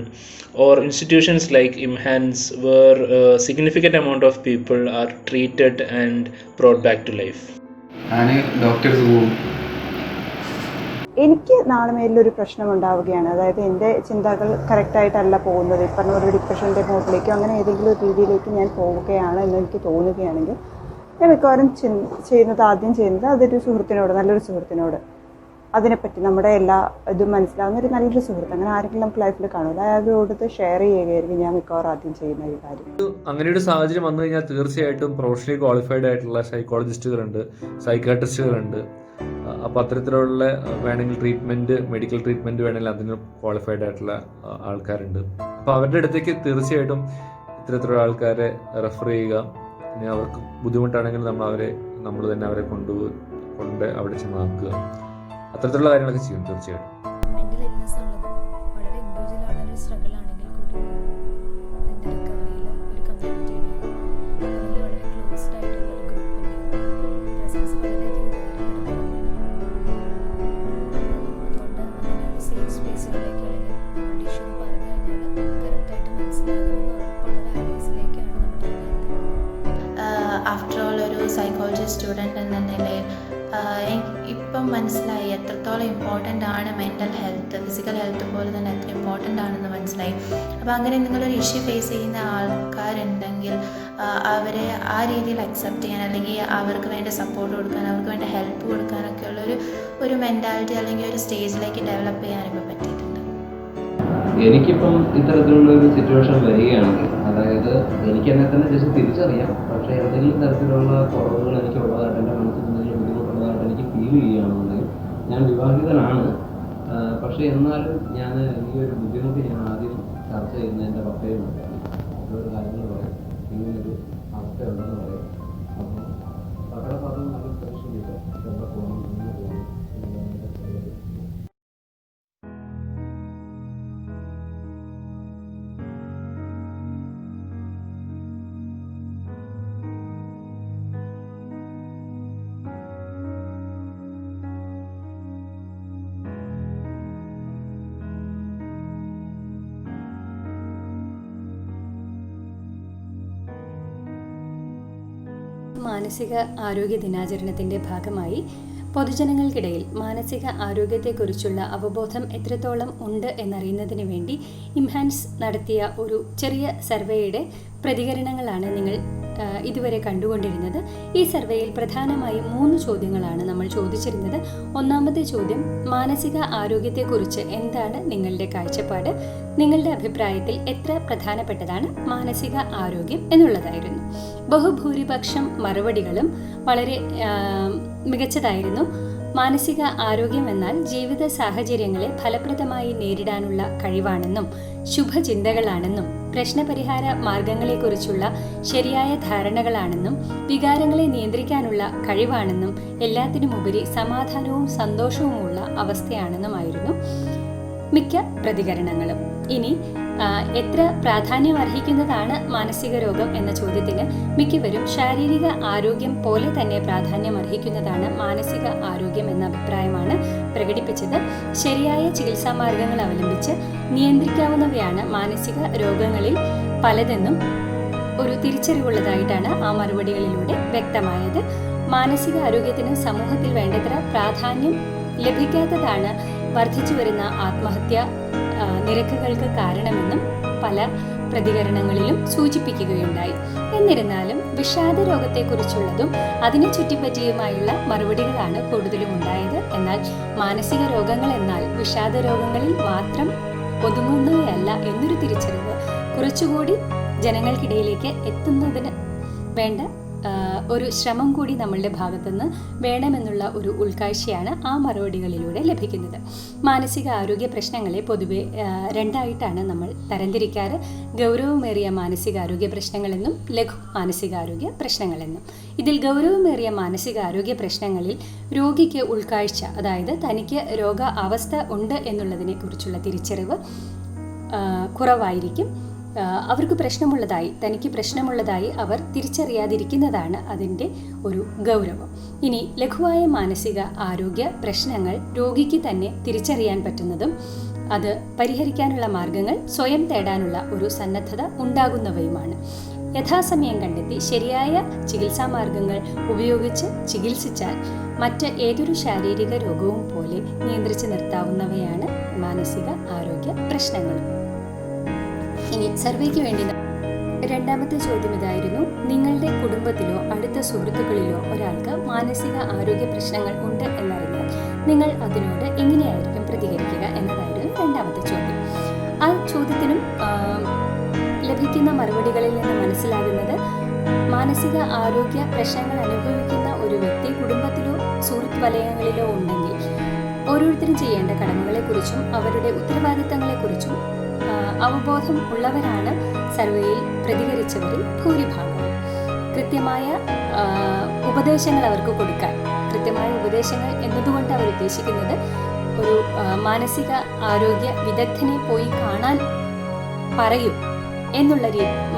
or institutions like IMHANS where a significant amount of people are treated and brought back to life. എനിക്ക് നാളെ മേലിലൊരു പ്രശ്നം ഉണ്ടാവുകയാണ്, അതായത് എൻ്റെ ചിന്തകൾ കറക്റ്റായിട്ടല്ല പോകുന്നത്, ഈ പറഞ്ഞ ഒരു ഡിപ്രഷൻ്റെ മോഡിലേക്കോ അങ്ങനെ ഏതെങ്കിലും ഒരു രീതിയിലേക്ക് ഞാൻ പോവുകയാണ് എന്ന് എനിക്ക് തോന്നുകയാണെങ്കിൽ ഞാൻ മിക്കവാറും ആദ്യം ചെയ്യുന്നത് അതൊരു സുഹൃത്തിനോട്, നല്ലൊരു സുഹൃത്തിനോട് അതിനെപ്പറ്റി നമ്മുടെ എല്ലാ ഇതും മനസ്സിലാവുന്ന ഒരു നല്ലൊരു സുഹൃത്ത്, അങ്ങനെ ആരെങ്കിലും നമുക്ക് ലൈഫിൽ കാണുമല്ലോ, അയാളോട് ഷെയർ ചെയ്യുകയായിരിക്കും ഞാൻ മിക്കവാറും ആദ്യം ചെയ്യുന്ന ഒരു കാര്യം. അങ്ങനെ ഒരു സാഹചര്യം വന്നു കഴിഞ്ഞാൽ തീർച്ചയായിട്ടും പ്രൊഫഷണലി ക്വാളിഫൈഡ് ആയിട്ടുള്ള സൈക്കോളജിസ്റ്റുകളുണ്ട്, സൈക്കാട്രിസ്റ്റുകളുണ്ട്. അപ്പോൾ അത്തരത്തിലുള്ള വേണമെങ്കിൽ മെഡിക്കൽ ട്രീറ്റ്മെൻറ്റ് വേണമെങ്കിൽ അതിന് ക്വാളിഫൈഡ് ആയിട്ടുള്ള ആൾക്കാരുണ്ട്. അപ്പോൾ അവരുടെ അടുത്തേക്ക് തീർച്ചയായിട്ടും ഇത്തരത്തിലുള്ള ആൾക്കാരെ റെഫർ ചെയ്യുക. ഇനി അവർക്ക് ബുദ്ധിമുട്ടാണെങ്കിൽ നമ്മൾ തന്നെ അവരെ കൊണ്ട് അവിടെ ചെന്നാക്കുക. അത്തരത്തിലുള്ള കാര്യങ്ങളൊക്കെ ചെയ്യും തീർച്ചയായിട്ടും. മെൻ്റൽ ഇൽനെസ് ഉള്ളത് വളരെ ഇൻഡിവിജ്വൽ ഒരു സ്ട്രഗിൾ ആണെങ്കിൽ കൂടി അതിൻ്റെ റിക്കവറിയിൽ ഒരു കമ്മ്യൂണിറ്റിയുടെ അല്ലെങ്കിൽ വളരെ ക്ലോസ്ഡ് ആയിട്ടുള്ള ഒരു ഗ്രൂപ്പിൻ്റെ പ്രസൻസ് വളരെയധികം അതുകൊണ്ട് അങ്ങനെ ഒരു സേഫ് സ്പേസുകളിലേക്ക് അല്ലെങ്കിൽ നമ്മുടെ ഇഷ്യൂ പറഞ്ഞു കഴിഞ്ഞാൽ കറക്റ്റായിട്ട് മനസ്സിലാകുമെന്ന് ഉറപ്പുള്ള ഒരു ആരീസിലേക്കാണ് നമ്മൾ ആഫ്റ്റർ ഓൾ ഒരു സൈക്കോളജി സ്റ്റുഡൻറ്റ് എന്ന നിലയിൽ ഇപ്പം മനസ്സിലായി എത്രത്തോളം ഇമ്പോർട്ടൻ്റ് ആണ് മെൻ്റൽ ഹെൽത്ത്, ഫിസിക്കൽ ഹെൽത്ത് പോലെ തന്നെ എത്ര ഇമ്പോർട്ടൻ്റ് ആണെന്ന് മനസ്സിലായി. അപ്പോൾ അങ്ങനെ നിങ്ങളൊരു ഇഷ്യൂ ഫേസ് ചെയ്യുന്ന ആൾക്കാരുണ്ടെങ്കിൽ അവരെ ആ രീതിയിൽ അക്സെപ്റ്റ് ചെയ്യാൻ അല്ലെങ്കിൽ അവർക്ക് വേണ്ട സപ്പോർട്ട് കൊടുക്കാൻ, അവർക്ക് വേണ്ട ഹെൽപ്പ് കൊടുക്കാനൊക്കെ ഉള്ളൊരു മെൻറ്റാലിറ്റി അല്ലെങ്കിൽ ഒരു സ്റ്റേജിലേക്ക് ഡെവലപ്പ് ചെയ്യാനിപ്പോൾ പറ്റിയിട്ടുണ്ട്. എനിക്കിപ്പം ഇത്തരത്തിലുള്ള ഒരു സിറ്റുവേഷൻ വരികയാണെങ്കിൽ, അതായത് എനിക്ക് എന്നെ തന്നെ ജസ്റ്റ് തിരിച്ചറിയാം, പക്ഷേ എന്തെങ്കിലും തരത്തിലുള്ള കുറവുകൾ എനിക്കുള്ളതായിട്ട് എൻ്റെ മനസ്സിൽ എന്തെങ്കിലും ബുദ്ധിമുട്ടുള്ളതായിട്ട് എനിക്ക് ഫീൽ ചെയ്യുകയാണെന്നുണ്ടെങ്കിൽ, ഞാൻ വിവാഹിതനാണ്, പക്ഷേ എന്നാലും ഞാൻ ഈ ഒരു ബുദ്ധിമുട്ട് ഞാൻ ആദ്യം ചർച്ച ചെയ്യുന്ന എൻ്റെ പപ്പയുമുണ്ട്. ഓരോ കാര്യങ്ങൾ പറയും, ഇങ്ങനൊരു അവസ്ഥയുണ്ടെന്ന് പറയും. അപ്പോൾ പപ്പയുടെ ഭാഗം നല്ല പ്രശ്നമില്ല, എവിടെ പോകണം, എങ്ങനെ പോകണം. മാനസിക ആരോഗ്യ ദിനാചരണത്തിൻ്റെ ഭാഗമായി പൊതുജനങ്ങൾക്കിടയിൽ മാനസിക ആരോഗ്യത്തെക്കുറിച്ചുള്ള അവബോധം എത്രത്തോളം ഉണ്ട് എന്നറിയുന്നതിന് വേണ്ടി ഇംഹാൻസ് നടത്തിയ ഒരു ചെറിയ സർവേയുടെ പ്രതികരണങ്ങളാണ് നിങ്ങൾ ഇതുവരെ കണ്ടുകൊണ്ടിരുന്നത്. ഈ സർവേയിൽ പ്രധാനമായും 3 ചോദ്യങ്ങളാണ് നമ്മൾ ചോദിച്ചിരുന്നത്. ഒന്നാമത്തെ ചോദ്യം, മാനസിക ആരോഗ്യത്തെക്കുറിച്ച് എന്താണ് നിങ്ങളുടെ കാഴ്ചപ്പാട്? നിങ്ങളുടെ അഭിപ്രായത്തിൽ എത്ര പ്രധാനപ്പെട്ടതാണ് മാനസിക ആരോഗ്യം എന്നുള്ളതായിരുന്നു. ബഹുഭൂരിപക്ഷം മറുപടികളും വളരെ മികച്ചതായിരുന്നു. മാനസിക ആരോഗ്യം എന്നാൽ ജീവിത സാഹചര്യങ്ങളെ ഫലപ്രദമായി നേരിടാനുള്ള കഴിവാണെന്നും ശുഭചിന്തകളാണെന്നും പ്രശ്നപരിഹാര മാർഗങ്ങളെക്കുറിച്ചുള്ള ശരിയായ ധാരണകളാണെന്നും വികാരങ്ങളെ നിയന്ത്രിക്കാനുള്ള കഴിവാണെന്നും എല്ലാത്തിനുമുപരി സമാധാനവും സന്തോഷവുമുള്ള അവസ്ഥയാണെന്നുമായിരുന്നു മിക്ക പ്രതികരണങ്ങളും. ഇനി എത്ര പ്രാധാന്യം അർഹിക്കുന്നതാണ് മാനസിക രോഗം എന്ന ചോദ്യത്തിന് മിക്കവരും ശാരീരിക ആരോഗ്യം പോലെ തന്നെ പ്രാധാന്യം അർഹിക്കുന്നതാണ് മാനസിക ആരോഗ്യം എന്ന അഭിപ്രായമാണ് പ്രകടിപ്പിച്ചത്. ശരിയായ ചികിത്സാ മാർഗങ്ങൾ അവലംബിച്ച് നിയന്ത്രിക്കാവുന്നവയാണ് മാനസിക രോഗങ്ങളിൽ പലതെന്നും ഒരു തിരിച്ചറിവുള്ളതായിട്ടാണ് ആ മറുപടികളിലൂടെ വ്യക്തമായത്. മാനസിക ആരോഗ്യത്തിന് സമൂഹത്തിൽ വേണ്ടത്ര പ്രാധാന്യം ലഭിക്കാത്തതാണ് വർദ്ധിച്ചു വരുന്ന ആത്മഹത്യ നിരക്കുകൾക്ക് കാരണമെന്നും പല പ്രതികരണങ്ങളിലും സൂചിപ്പിക്കുകയുണ്ടായി. എന്നിരുന്നാലും വിഷാദ രോഗത്തെക്കുറിച്ചുള്ളതും അതിനെ ചുറ്റിപ്പറ്റിയുമായുള്ള മറുപടികളാണ് കൂടുതലും ഉണ്ടായത്. എന്നാൽ മാനസിക രോഗങ്ങൾ എന്നാൽ വിഷാദ രോഗങ്ങളിൽ മാത്രം ഒതുങ്ങുന്നവയല്ല എന്നൊരു തിരിച്ചറിവ് കുറച്ചുകൂടി ജനങ്ങൾക്കിടയിലേക്ക് എത്തുന്നതിന് വേണ്ട ഒരു ശ്രമം കൂടി നമ്മളുടെ ഭാഗത്തുനിന്ന് വേണമെന്നുള്ള ഒരു ഉൾക്കാഴ്ചയാണ് ആ മറുപടികളിലൂടെ ലഭിക്കുന്നത്. മാനസിക ആരോഗ്യ പ്രശ്നങ്ങളെ പൊതുവെ 2ആയിട്ടാണ് നമ്മൾ തരംതിരിക്കാറ്. ഗൗരവമേറിയ മാനസികാരോഗ്യ പ്രശ്നങ്ങളെന്നും ലഘു മാനസികാരോഗ്യ പ്രശ്നങ്ങളെന്നും. ഇതിൽ ഗൗരവമേറിയ മാനസികാരോഗ്യ പ്രശ്നങ്ങളിൽ രോഗിക്ക് ഉൾക്കാഴ്ച, അതായത് തനിക്ക് രോഗ അവസ്ഥ ഉണ്ട് എന്നുള്ളതിനെ കുറിച്ചുള്ള തിരിച്ചറിവ് കുറവായിരിക്കും. അവർക്ക് പ്രശ്നമുള്ളതായി, തനിക്ക് പ്രശ്നമുള്ളതായി അവർ തിരിച്ചറിയാതിരിക്കുന്നതാണ് അതിൻ്റെ ഒരു ഗൗരവം. ഇനി ലഘുവായ മാനസിക ആരോഗ്യ പ്രശ്നങ്ങൾ രോഗിക്ക് തന്നെ തിരിച്ചറിയാൻ പറ്റുന്നതും അത് പരിഹരിക്കാനുള്ള മാർഗങ്ങൾ സ്വയം തേടാനുള്ള ഒരു സന്നദ്ധത ഉണ്ടാകുന്നവയുമാണ്. യഥാസമയം കണ്ടെത്തി ശരിയായ ചികിത്സാ മാർഗങ്ങൾ ഉപയോഗിച്ച് ചികിത്സിച്ചാൽ മറ്റ് ഏതൊരു ശാരീരിക രോഗവും പോലെ നിയന്ത്രിച്ച് നിർത്താവുന്നവയാണ് മാനസിക ആരോഗ്യ പ്രശ്നങ്ങൾ. ഇനി സർവേക്ക് വേണ്ടി 2ാമത്തെ ചോദ്യം ഇതായിരുന്നു: നിങ്ങളുടെ കുടുംബത്തിലോ അടുത്ത സുഹൃത്തുക്കളിലോ ഒരാൾക്ക് മാനസിക ആരോഗ്യ പ്രശ്നങ്ങൾ ഉണ്ട് എന്നറിഞ്ഞാൽ നിങ്ങൾ അതിനോട് എങ്ങനെയായിരിക്കും പ്രതികരിക്കുക എന്നതായിരുന്നു 2ാമത്തെ ചോദ്യം. ആ ചോദ്യത്തിനും ലഭിക്കുന്ന മറുപടികളിൽ നിന്ന് മനസ്സിലാകുന്നത് മാനസിക ആരോഗ്യ പ്രശ്നങ്ങൾ അനുഭവിക്കുന്ന ഒരു വ്യക്തി കുടുംബത്തിലോ സുഹൃത്ത് വലയങ്ങളിലോ ഉണ്ടെങ്കിൽ ഓരോരുത്തരും ചെയ്യേണ്ട കടമകളെക്കുറിച്ചും അവരുടെ ഉത്തരവാദിത്തങ്ങളെക്കുറിച്ചും അവബോധം ഉള്ളവരാണ് സർവേയിൽ പ്രതികരിച്ചവരിൽ ഭൂരിഭാഗവും. കൃത്യമായ ഉപദേശങ്ങൾ അവർക്ക് കൊടുക്കാൻ, കൃത്യമായ ഉപദേശങ്ങൾ എന്നതുകൊണ്ട് അവർ ഉദ്ദേശിക്കുന്നത് ഒരു മാനസിക ആരോഗ്യ വിദഗ്ധനെ പോയി കാണാൻ പറയും എന്നുള്ള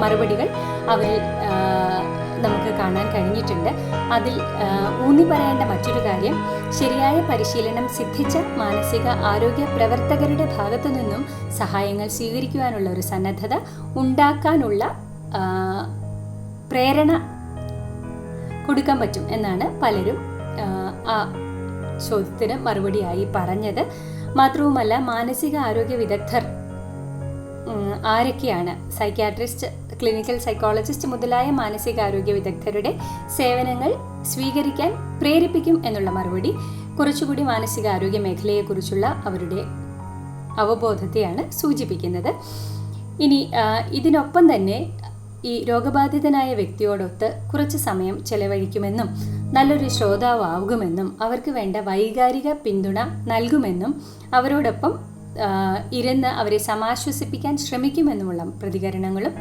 മറുപടികൾ അവരിൽ നമുക്ക് കാണാൻ കഴിഞ്ഞിട്ടുണ്ട്. അതിൽ ഊന്നി പറയേണ്ട മറ്റൊരു കാര്യം, ശരിയായ പരിശീലനം സിദ്ധിച്ച മാനസിക ആരോഗ്യ പ്രവർത്തകരുടെ ഭാഗത്തു നിന്നും സഹായങ്ങൾ സ്വീകരിക്കുവാനുള്ള ഒരു സന്നദ്ധത ഉണ്ടാക്കാനുള്ള പ്രേരണ കൊടുക്കാൻ പറ്റും എന്നാണ് പലരും ആ ചോദ്യത്തിന് മറുപടിയായി പറഞ്ഞത്. മാത്രവുമല്ല, മാനസിക ആരോഗ്യ വിദഗ്ധർ ആരൊക്കെയാണ്? സൈക്യാട്രിസ്റ്റ്, ക്ലിനിക്കൽ സൈക്കോളജിസ്റ്റ് മുതലായ മാനസികാരോഗ്യ വിദഗ്ധരുടെ സേവനങ്ങൾ സ്വീകരിക്കാൻ പ്രേരിപ്പിക്കും എന്നുള്ള മറുപടി കുറച്ചുകൂടി മാനസികാരോഗ്യ മേഖലയെക്കുറിച്ചുള്ള അവരുടെ അവബോധത്തെയാണ് സൂചിപ്പിക്കുന്നത്. ഇനി ഇതിനൊപ്പം തന്നെ ഈ രോഗബാധിതനായ വ്യക്തിയോടൊത്ത് കുറച്ച് സമയം ചെലവഴിക്കുമെന്നും നല്ലൊരു ശ്രോതാവാകുമെന്നും അവർക്ക് വേണ്ട വൈകാരിക പിന്തുണ നൽകുമെന്നും അവരോടൊപ്പം ഇരുന്ന് അവരെ സമാശ്വസിപ്പിക്കാൻ ശ്രമിക്കുമെന്നുമുള്ള പ്രതികരണങ്ങളും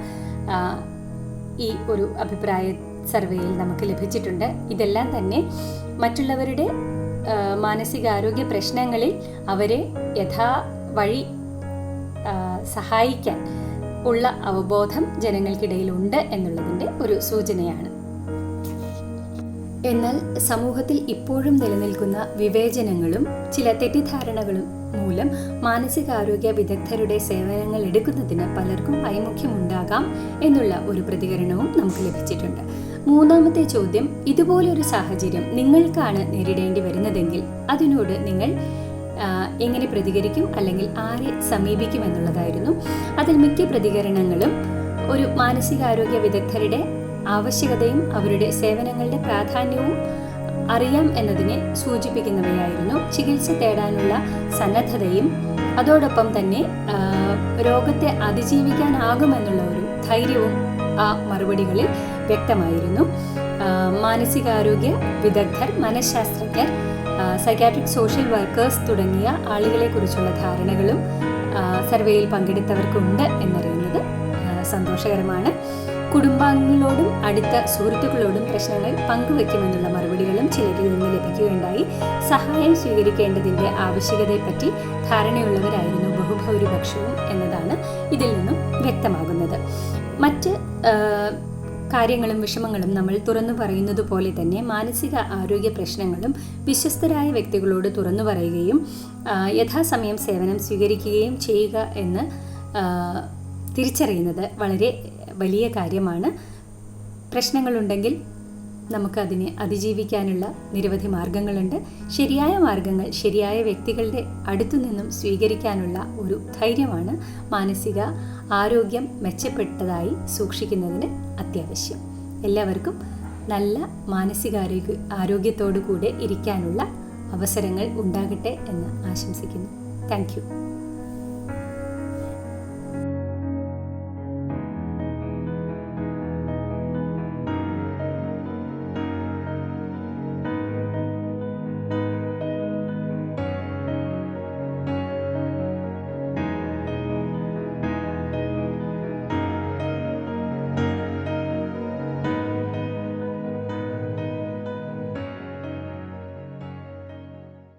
ഈ ഒരു അഭിപ്രായ സർവേയിൽ നമുക്ക് ലഭിച്ചിട്ടുണ്ട്. ഇതെല്ലാം തന്നെ മറ്റുള്ളവരുടെ മാനസികാരോഗ്യ പ്രശ്നങ്ങളിൽ അവരെ യഥാവഴി സഹായിക്കാൻ ഉള്ള അവബോധം ജനങ്ങൾക്കിടയിലുണ്ട് എന്നുള്ളതിൻ്റെ ഒരു സൂചനയാണ്. എന്നാൽ സമൂഹത്തിൽ ഇപ്പോഴും നിലനിൽക്കുന്ന വിവേചനങ്ങളും ചില തെറ്റിദ്ധാരണകളും മൂലം മാനസികാരോഗ്യ വിദഗ്ധരുടെ സേവനങ്ങൾ എടുക്കുന്നതിന് പലർക്കും വൈമുഖ്യമുണ്ടാകാം എന്നുള്ള ഒരു പ്രതികരണവും നമുക്ക് ലഭിച്ചിട്ടുണ്ട്. 3ാമത്തെ ചോദ്യം, ഇതുപോലൊരു സാഹചര്യം നിങ്ങൾക്കാണ് നേരിടേണ്ടി വരുന്നതെങ്കിൽ അതിനോട് നിങ്ങൾ എങ്ങനെ പ്രതികരിക്കും, അല്ലെങ്കിൽ ആരെ സമീപിക്കും എന്നുള്ളതായിരുന്നു. അതിൽ മിക്ക പ്രതികരണങ്ങളും ഒരു മാനസികാരോഗ്യ വിദഗ്ധരുടെ ആവശ്യകതയും അവരുടെ സേവനങ്ങളുടെ പ്രാധാന്യവും അറിയാം എന്നതിനെ സൂചിപ്പിക്കുന്നവയായിരുന്നു. ചികിത്സ തേടാനുള്ള സന്നദ്ധതയും അതോടൊപ്പം തന്നെ രോഗത്തെ അതിജീവിക്കാനാകുമെന്നുള്ള ഒരു ധൈര്യവും ആ മറുപടികളിൽ വ്യക്തമായിരുന്നു. മാനസികാരോഗ്യ വിദഗ്ധർ, മനഃശാസ്ത്രജ്ഞർ, സൈക്കാട്രിക് സോഷ്യൽ വർക്കേഴ്സ് തുടങ്ങിയ ആളുകളെക്കുറിച്ചുള്ള ധാരണകളും സർവേയിൽ പങ്കെടുത്തവർക്കുണ്ട് എന്നറിയുന്നത് സന്തോഷകരമാണ്. കുടുംബാംഗങ്ങളോടും അടുത്ത സുഹൃത്തുക്കളോടും പ്രശ്നങ്ങൾ പങ്കുവയ്ക്കുമെന്നുള്ള മറുപടികളും ചിലരിൽ നിന്ന് ലഭിക്കുകയുണ്ടായി. സഹായം സ്വീകരിക്കേണ്ടതിൻ്റെ ആവശ്യകതയെപ്പറ്റി ധാരണയുള്ളവരായിരുന്നു ബഹുഭൂരിപക്ഷവും എന്നതാണ് ഇതിൽ നിന്നും വ്യക്തമാകുന്നത്. മറ്റ് കാര്യങ്ങളും വിഷമങ്ങളും നമ്മൾ തുറന്നു പറയുന്നത് പോലെ തന്നെ മാനസിക ആരോഗ്യ പ്രശ്നങ്ങളും വിശ്വസ്തരായ വ്യക്തികളോട് തുറന്നു പറയുകയും യഥാസമയം സേവനം സ്വീകരിക്കുകയും ചെയ്യുക എന്ന് തിരിച്ചറിയുന്നത് വളരെ വലിയ കാര്യമാണ്. പ്രശ്നങ്ങളുണ്ടെങ്കിൽ നമുക്കതിനെ അതിജീവിക്കാനുള്ള നിരവധി മാർഗങ്ങളുണ്ട്. ശരിയായ മാർഗങ്ങൾ ശരിയായ വ്യക്തികളുടെ അടുത്തു നിന്നും സ്വീകരിക്കാനുള്ള ഒരു ധൈര്യമാണ് മാനസിക ആരോഗ്യം മെച്ചപ്പെട്ടതായി സൂക്ഷിക്കുന്നതിന് അത്യാവശ്യം. എല്ലാവർക്കും നല്ല ആരോഗ്യത്തോടു കൂടെ ഇരിക്കാനുള്ള അവസരങ്ങൾ ഉണ്ടാകട്ടെ എന്ന് ആശംസിക്കുന്നു. Thank you.